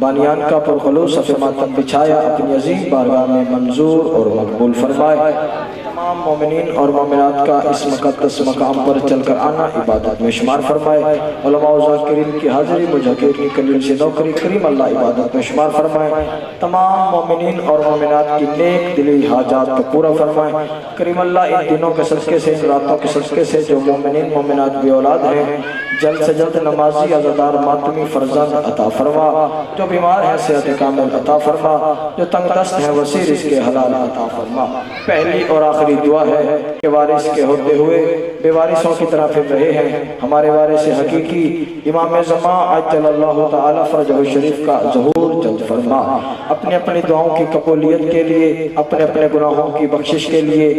D: बानियान का पुरखुलूस सफ़े मातम बिछाया अपनी अज़ीम बारगाह में मंजूर और मकबूल फरमाए। तमाम मोमिनीन और मोमिनात का इस मुक़द्दस मकाम पर चलकर आना इबादत में शुमार फरमाए। उलमा व ज़ाकिरीन की हाज़िरी मुजहिद की कलील से नौकरी करीम अल्लाह इबादत में शुमार फरमाए। तमाम मोमिनीन और मोमिनात की नेक दिली हाजात को पूरा फरमाए। करीम अल्लाह इन दिनों के सदक़े से, इन रातों के सदक़े से जो मोमिनीन मोमिनात भी औलाद हैं जल्द से जल्द नमाजी अज़ादार मातमी फ़रज़ान अता फरमा। जो बीमार हैं सेहत कामिल अता फरमा। जो तंगदस्त हैं वसी रिज़्क़ हलाल अता फरमा। पहली और आखिरी दुआ है कि वारिस के होते हुए बेवारिसों की तरह फिर रहे हैं हमारे वारिस हकीकी इमाम ज़मा अज्जलल्लाहु तआला फ़रजहु शरीफ का ज़हूर जल्द फरमा। अपनी अपनी दुआओं की कबूलियत के लिए, अपने अपने गुनाहों की बख्शिश के लिए,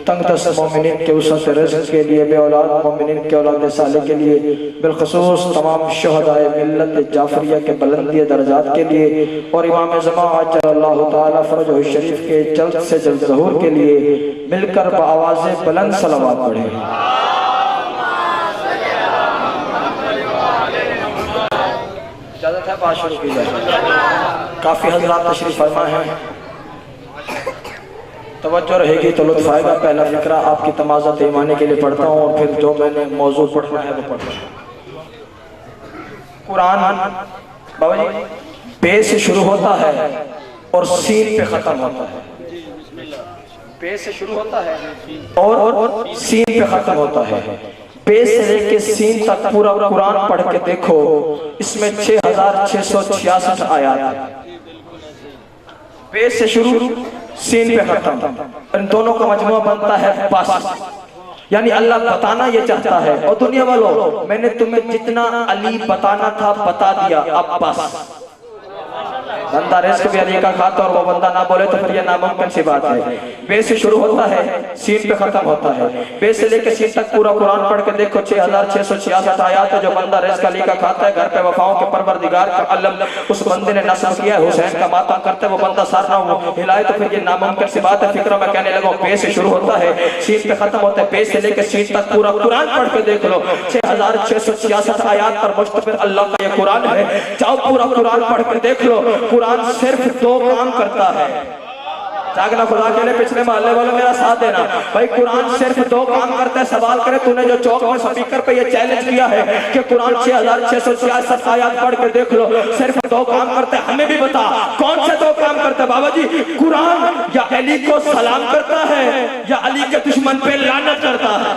D: तंगदस्त मोमिनीन के वसअत रिज़्क़ के लिए, बे औलाद मोमिनीन के औलाद साले के लिए, बिलखुसूस तमाम शुहदाए मिल्लत जाफरिया के बुलंदी दर्जात के लिए और इमाम ज़मा अज्जलल्लाहु तआला फ़रजहु शरीफ के जल्द से जल्द ज़हूर के लिए मिलकर बआवाज़े बुलंद सलावत पढ़ें। इजाज़त है बात शुरू की जाए। काफ़ी हज़रात तशरीफ़ फरमा है, तवज्जो रहेगी तो लुत्फ़ आएगा। पहला फ़िक्रा आपकी तमाज़त ईमानी के लिए पढ़ता हूँ और फिर जो मैंने मौजू पढ़ना है वो पढ़ता हूँ। कुरान बाबा जी बे से शुरू होता है और सीन पे ख़त्म होता है। बे से शुरू होता है और सीन पे ख़त्म होता है। बे से लेके सीन तक पूरा कुरान पढ़ के देखो, इसमें 6666 आयात है। बे से शुरू सीन पे खत्म, इन दोनों का मजमुआ बनता है बस। यानी अल्लाह बताना ये चाहता है और दुनिया वालों मैंने तुम्हें जितना अली बताना था बता दिया, अब बस। बंदा रिज़्क़ भी अली का खाता और वो बंदा ना बोले तो फिर ये नामुमकिन सी बात है। बे से शुरू होता है, सीन पे खत्म होता है। बे से लेकर सीन तक पूरा कुरान पढ़ के देखो, 6666 आयात है। जो बंदा रिज़्क़ अली का खाता है, घर पे वफाओं के परवरदिगार का अलम उस बंदे ने नस्ब किया, हुसैन का मातम करते वो बंदा सर ना हिलाए तो फिर ये नामुमकिन सी बात है। फिक्र में कहने लगा बे से शुरू होता है, सीन पे खत्म होता है। बे से लेकर सीन तक पूरा कुरान पढ़ के देख लो, 6666 आयात पर मुश्तमिल अल्लाह का ये कुरान है। जाओ पूरा कुरान पढ़ के देख लो, कुरान सिर्फ 2 काम करता है। जागना खुदा के लिए पिछले मोहल्ले वालों मेरा साथ देना भाई। कुरान सिर्फ 2 काम करता है। सवाल करे तूने जो चौक में स्पीकर पे ये चैलेंज किया है कि कुरान 6666 आयत पढ़ के देख लो, सिर्फ 2 काम करता है। हमें भी बता कौन से 2 काम करता है बाबा जी? कुरान या अली को सलाम करता है या अली के दुश्मन पे लानत करता है।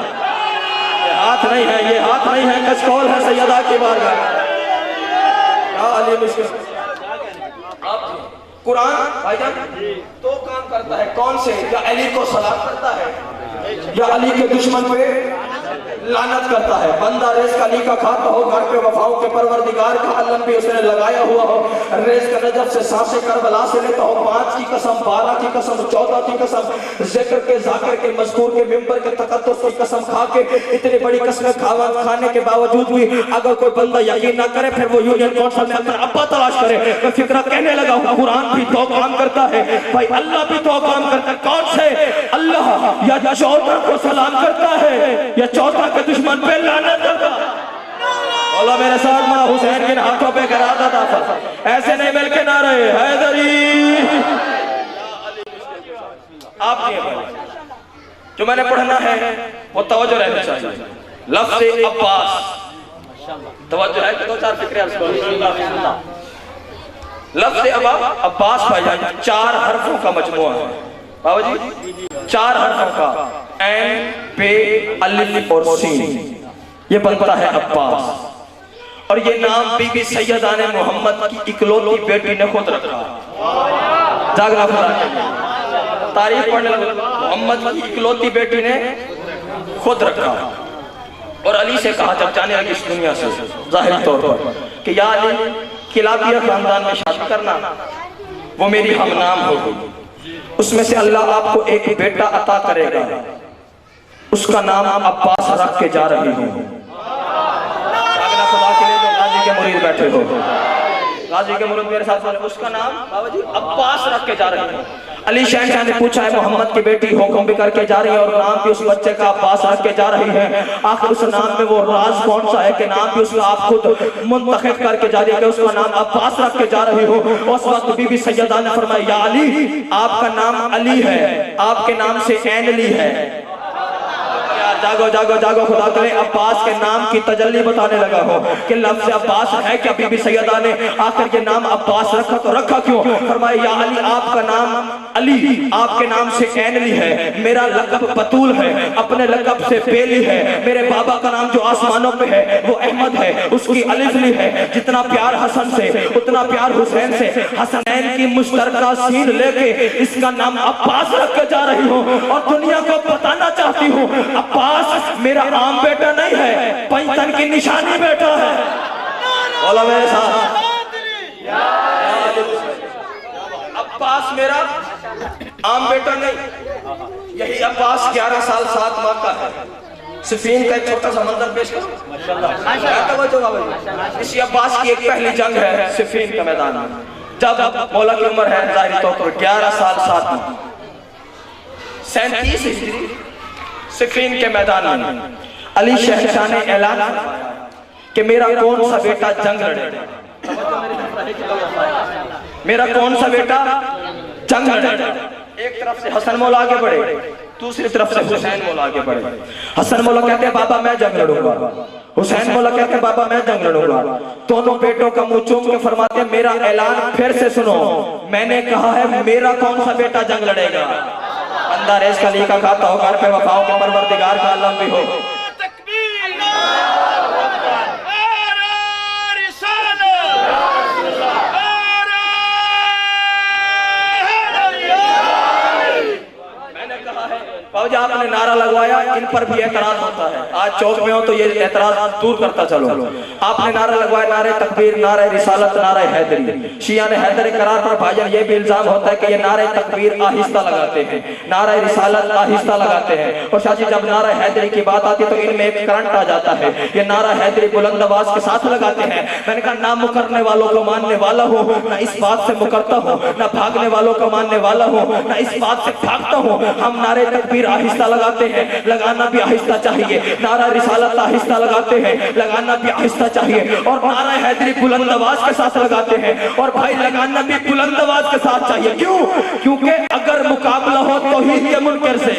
D: ये हाथ नहीं है, ये हाथ नहीं है, कचकौल है सैयदा की बारगाह। कुरान भाईजान 2 काम करता है। कौन से? या अली को सलाम करता है या अली के दुश्मन पे लानत करता है। बंदा रिज़्क़ अली का खाता हो, घर पे वफाओं के परवरदिगार का अलम भी उसने लगाया हुआ हो, रिज़्क़ नजर से सांसे करबला से लेता हो, 5 की कसम, 12 की कसम, 14 की कसम, जिक्र के जाकिर के मज़कूर के मिंबर के तक़द्दुस की कसम खा के इतनी बड़ी कसमें खाने के बावजूद भी अगर कोई बंदा यकीन ना करे फिर वो यूनियन कौंसिल में अपना अब्बा तलाश करे। मैं फिक्रा कहने लगा हूँ कुरान भी 2 काम करता है भाई, अल्लाह भी 2 काम करता है। कौन से? अल्लाह या 14 को सलाम करता है या 14 के दुश्मन पे लानत करता है। बोला मेरे साथ मां हुसैन के हाथों पे कराता था, ऐसे नहीं मिल के ना रहे हैदरी। आप जो मैंने पढ़ना है वो तवज्जो रहनी चाहिए। लफ्ज़ अब्बास तवज्जो है कि 2-4 फिक्रे लफ्ज़ अब्बास भाईजान 4 हरफों का मजमुआ है बाबा जी, 4 हरफों का, ऐन पे अलिफ और सीन, ये बनता है अब्बास। और ये नाम बीबी सैयदा ने मोहम्मद की इकलौती बेटी ने खुद रखा। जागना खुदा तारीफ पढ़ने लगे, मोहम्मद की इकलौती बेटी ने खुद रखा। और अली से कहा जब जाने लगी इस दुनिया से जाहिर तौर पर कि या अली किलाबिया खानदान में शादी करना, वो मेरी हमनाम होगी, उसमें से अल्लाह आपको एक बेटा अता करेगा, उसका नाम अब्बास रख के जा रही हूँ। खुदा के लिए जो गाजी के मुरीद बैठे हो, गाजी के मुरीद मेरे साथ बोले, उसका नाम बाबा जी अब्बास रख के जा रही हूँ। अली शहनशाह ने पूछा है मोहम्मद की बेटी हुक्म भी करके जा रही है और नाम भी उस बच्चे का अब्बास रख के जा रही है, आखिर उस नाम में वो राज कौन सा है कि नाम भी उसका आप खुद मुंतखब करके जा रही है कि उसका नाम अब्बास रख के जा रही हो। उस वक्त बीबी सैयदा ने फरमाया या अली, आपका नाम अली है, आपके नाम से ऐन अली है। जागो जागो जागो खुदा के लिए, अब्बास के नाम की तजल्ली बताने लगा हो कि लफ्ज़ अब्बास है क्या। बीबी सैयदा ने आखिर ये नाम अब्बास रखा तो रखा क्यों? फरमाया या अली, आपका नाम अली, आपके नाम से ऐन अली है, मेरा लक़ब बतूल है, अपने लक़ब से बेली है, मेरे बाबा का नाम जो आसमानों पे है वो अहमद है, उसकी अलिफ ली है। जितना प्यार हसन से उतना प्यार हुसैन से, हसनैन की मुश्तरका सीन लेके इसका नाम अब्बास रख के जा रही हूँ और दुनिया को बताना चाहती हूँ अब्बास मेरा आम बेटा नहीं है, पंचतन की निशानी बेटा है। बोला मेरे साथ, अब्बास मेरा आम बेटा नहीं, यही अब्बास 11 साल 7 माह का है। सिफीन का एक छोटा सा मंजर पेश करो। इसी अब्बास की एक पहली जंग है सिफीन का मैदान में, जब मौला की उम्र है जाहिर तौर पर 11 साल 7 माह, 37 हिजरी, सिफीन के मैदान में अली शहनशाह ने ऐलान किया कि मेरा कौन सा बेटा जंग लड़ेगा, मेरा कौन सा बेटा जंग लड़ेगा। एक तरफ से हसन मौला आगे बढ़े, दूसरी तरफ से हुसैन मौला आगे बढ़े। हसन मौला कहते हैं बाबा मैं जंग लड़ूंगा, हुसैन मौला कहते हैं बाबा मैं जंग लड़ूंगा। दोनों बेटों का मुंह चूम के फरमाते हैं मेरा ऐलान फिर से सुनो, मैंने कहा है मेरा कौन सा बेटा जंग लड़ेगा। बंदा रेस का लीका खाता हो, घर पे वफाओं के परवरदिगार का आलम भी हो। बाबूजी आपने नारा लगवाया, इन पर भी एतराज होता है, आज चौक में हो तो ये एतराज दूर करता चलो। आपने नारा लगवाया नारे तकबीर, नारे रिसालत, नारे हैदरी। शिया ने हैदरी करार पर भाईजान ये भी इल्जाम होता है कि ये नारे तकबीर आहिस्ता लगाते हैं, नारे रिसालत आहिस्ता लगाते हैं। और शाजी जब नारा हैदरी की बात आती है तो इनमें एक करंट आ जाता है, ये नारा हैदरी बुलंद आवाज के साथ लगाते हैं। मैंने कहा ना मुकरने वालों को मानने वाला हूँ, ना इस बात से मुकरता हूँ, ना भागने वालों को मानने वाला हूँ, ना इस बात से भागता हूँ। हम नारे तकबीर आहिस्ता लगाते हैं, लगाना भी आहिस्ता चाहिए। नारा रिसालत आहिस्ता लगाते हैं, लगाना भी आहिस्ता चाहिए। और नारा हैदरी बुलंद आवाज के साथ लगाते हैं, और भाई लगाना भी बुलंद आवाज के साथ चाहिए। क्यों? क्योंकि अगर मुकाबला हो तौहीद के मुनकर से,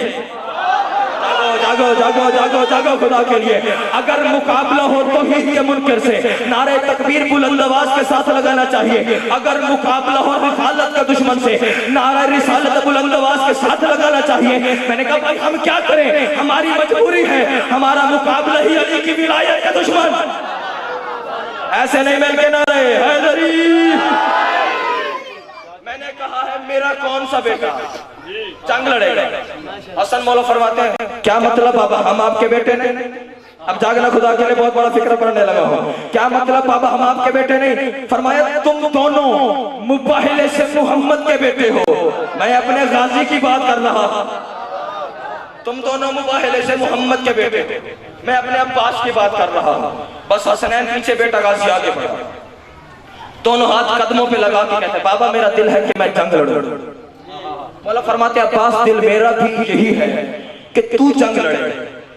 D: जागो जागो जागो जागो खुदा के लिए, अगर मुकाबला हो तौहीद के मुनकर से नारे तकबीर बुलंद आवाज के साथ लगाना चाहिए। अगर मुकाबला हो रिसालत का दुश्मन से नारा रिसालत बुलंद आवाज के साथ लगाना चाहिए। मैंने कहा भाई हम क्या करें, हमारी मजबूरी है, हमारा मुकाबला ही अली की विलायत का दुश्मन। ऐसे नहीं मिल के नारे हैदरी। मैंने कहा है मेरा कौन सा बेटा जंग लड़ेगा। हसन मौला फरमाते हैं क्या मतलब बाबा हम आपके बेटे नहीं? अब जागना खुदा के लिए बहुत बड़ा फिक्र पड़ने लगा हो। क्या मतलब बाबा हम आपके बेटे नहीं? फरमाया तुम दोनों मुबाहिले से मोहम्मद के बेटे हो। मैं अपने गाजी की बात कर रहा, तुम दोनों मुबाहिले से मोहम्मद के बेटे, मैं अपने अब्बास की बात कर रहा हूँ। बस हसनैन पीछे, बेटा गाजी आगे बढ़ा, दोनों हाथ कदमों पे लगा के कहते बाबा मेरा दिल है कि मैं जंग लड़ूं। मौला फरमाते अब्बास दिल मेरा भी यही है कि तू जंग लड़े,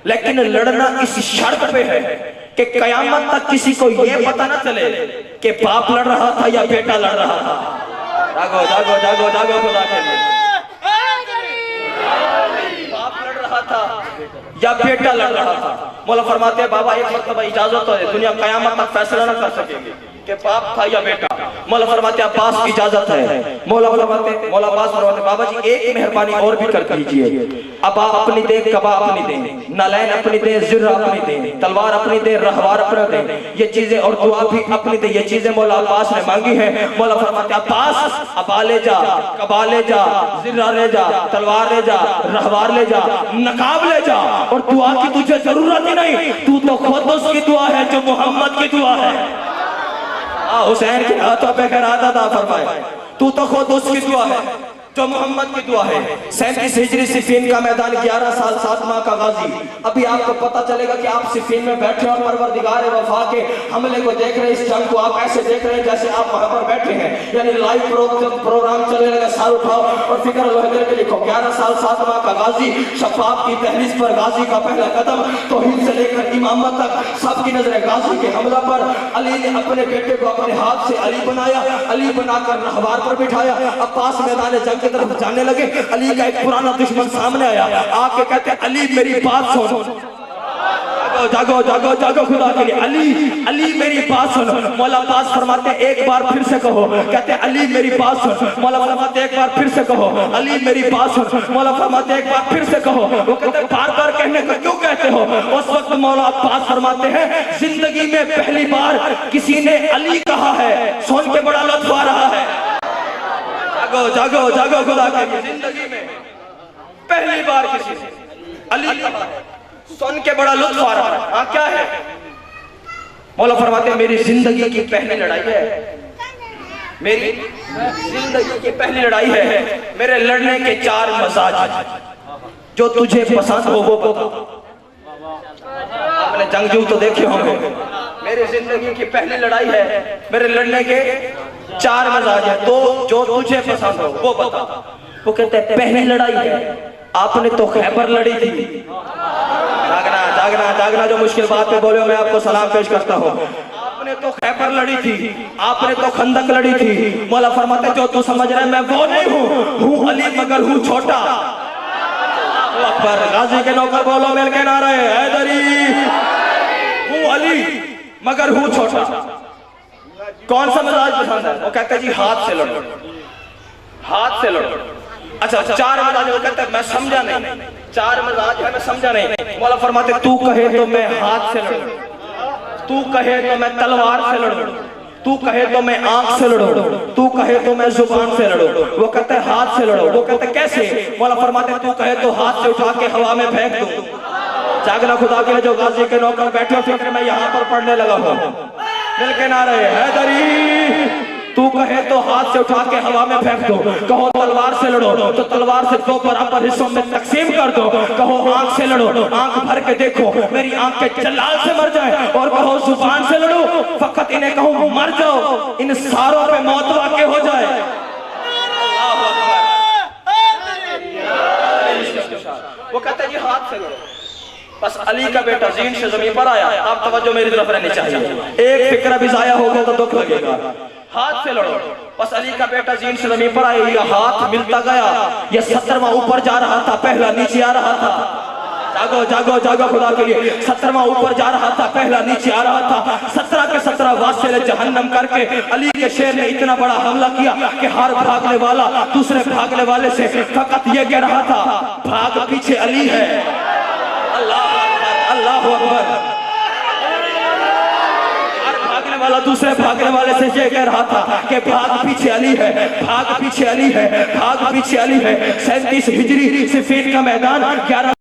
D: लेकिन लड़ना इस शर्त पे है कि कयामत तक किसी को ये पता ना चले कि बाप लड़ रहा था या बेटा लड़ रहा था। जागो जागो जागो जागो खुदा के लिए, बाप लड़ रहा था या बेटा लड़ रहा था। मौला फरमाते बाबा एक मरतबा इजाजत है, दुनिया कयामत तक फैसला ना कर सकेगी,
F: के बाप था या बेटा। मौला फरमाते अब्बास की इजाजत है। मौला अब्बास फरमाते बाबा जी एक मेहरबानी और भी कर दीजिए। अबा अपनी दे, कबा अपनी दे, नालैन अपनी दे, जिर्रा अपनी दे, तलवार अपनी दे, रहवार अपना दे, ये चीजें और दुआ भी अपनी दे। ये चीजें मौला अब्बास ने मांगी है। मौला फरमाते अब्बास अबा ले जा, कबा ले जा, जिर्रा ले जा, तलवार ले जा, रहवार ले जा, नकाब ले जा, और दुआ की तुझे जरूरत ही नहीं, तू तो खुद उसकी दुआ है जो मोहम्मद की दुआ है। हुसैन के हाथों पे कराता था फरमाए, तू तो खुद उसकी दुआ है जो मोहम्मद की दुआ है। 37 हिजरी सिफीन का मैदान, 11 साल 7 माह का गाजी। अभी आपको पता चलेगा कि आप सिफीन में बैठे और परवरदिगार वफा के हमले को देख रहे हैं। इस जंग को आप ऐसे देख रहे हैं जैसे आप वहां पर बैठे हैं, यानी लाइव प्रोग्राम चलने लगा। साल उठाओ और फिक्र लोहे के लिखो। 11 साल 7 माह का गाजी, शफाफ की तहरीस पर गाजी का पहला कदम, तौहीद से लेकर इमामत तक सबकी नजरें गाजी के हमला पर। अली ने अपने बेटे को अपने हाथ से अली बनाया, अली बनाकर रहवार पर बिठाया। अब्बास मैदान जंग की तरफ जाने लगे। अली का एक पुराना दुश्मन सामने आया, आके कहते अली मेरी बात सुन। जागो जागो जागो खुदा के लिए, अली अली मेरी बात सुन। मौला अब्बास फरमाते एक बार फिर से कहो, कहते अली मेरी बात सुन। मौला फरमाते एक बार फिर से कहो, अली मेरी बात सुन। मौला फरमाते एक बार फिर से कहो। वो कहते बार बार कहने को क्यों कहते हो? उस वक्त मौला अब्बास फरमाते हैं जिंदगी में पहली बार किसी ने अली कहा है, सुन के बड़ा लुत्फ आ रहा है। जागो जागो जागो खुदा के लिए, जिंदगी में पहली बार किसी ने अली कहा है, सुन के बड़ा लुत्फ आ रहा है। हाँ क्या है? मौला फरमाते हैं मेरी जिंदगी की पहली लड़ाई है, मेरी जिंदगी की पहली लड़ाई है। मेरे लड़ने के 4 मजाज, जो तुझे पसंद हो वो बता। आपने जंगजू तो देखे होंगे। मेरी जिंदगी की पहली लड़ाई है, मेरे लड़ने के 4 मजाज है, तो जो तुझे पसंद हो वो बता। वो कहते हैं पहली लड़ाई है, आपने तो खैबर लड़ी थी। जागना जागना जागना, जो मुश्किल बात पे बोले मैं आपको सलाम पेश करता हूँ। आपने तो खैबर लड़ी थी, आपने तो खंदक लड़ी थी। मौला फरमाते जो तू समझ रहा है मैं वो नहीं हूँ अली मगर हूँ छोटा। अकबर गाजी के नौकर बोलो मिल के ना रहे हैदरी, हूँ अली मगर हूँ छोटा। कौन सा मजाज पसंद है? वो कहते जी हाथ से लड़ो, हाथ से लड़ो। अच्छा 4 मजाज, वो कहते मैं समझा नहीं, 4 मजाज है मैं समझा नहीं। मौला फरमाते तू कहे तो मैं हाथ से लड़ूं, तू कहे तो मैं तलवार से लड़ूं, तू कहे तो मैं आंख से लड़ूं, तू कहे तो मैं जुबान से लड़ूं। वो कहते हाथ से लड़ो। वो कहते कैसे? मौला फरमाते तू कहे तो हाथ से उठा के हवा में फेंक दूं। जागना खुदा के लिए, जो गाजी के नौकर बैठे हो फिक्र मैं यहाँ पर पढ़ने लगा हूँ। मिल के ना रहे हैदरी, तू कहे तो हाथ से उठा के हवा में फेंक दो। कहो तलवार से लड़ो तो तलवार से 2 बराबर हिस्सों में तकसीम कर दो। कहो आंख से लड़ो, आंख भर के देखो मेरी आंख के जलाल से मर जाए। और कहो जुबान से लड़ो, फकत इन्हें कहूं मर जाओ, इन सारों पे मौत वाक़े हो जाए। वो कहते जी हाथ से लड़ो। बस अली का बेटा जीन से जमीन पर आया। आप तवज्जो मेरी तरफ रहनी चाहिए, एक फिक्र भी जाया हो गया तो दुख लगेगा। हाथ से लड़ो। बस अली का बेटा जीन से जमीन पर आया, ये हाथ मिलता गया, ये 17वां ऊपर जा रहा था, पहला नीचे आ रहा था। जागो जागो जागो खुदा के लिए, 17वां ऊपर जा रहा था, पहला नीचे आ रहा था। 17 के 17 वासिले जहन्नम करके अली के शेर ने इतना बड़ा हमला किया कि हर भागने वाला दूसरे भागने वाले से फकत ये कह रहा था भाग पीछे अली है। अल्लाह अकबर। भागने वाला दूसरे भागने वाले से ये कह रहा था कि भाग पीछे अली है, भाग पीछे अली है, भाग पीछे अली है। 37 हिजरी सिफीन का मैदान, 11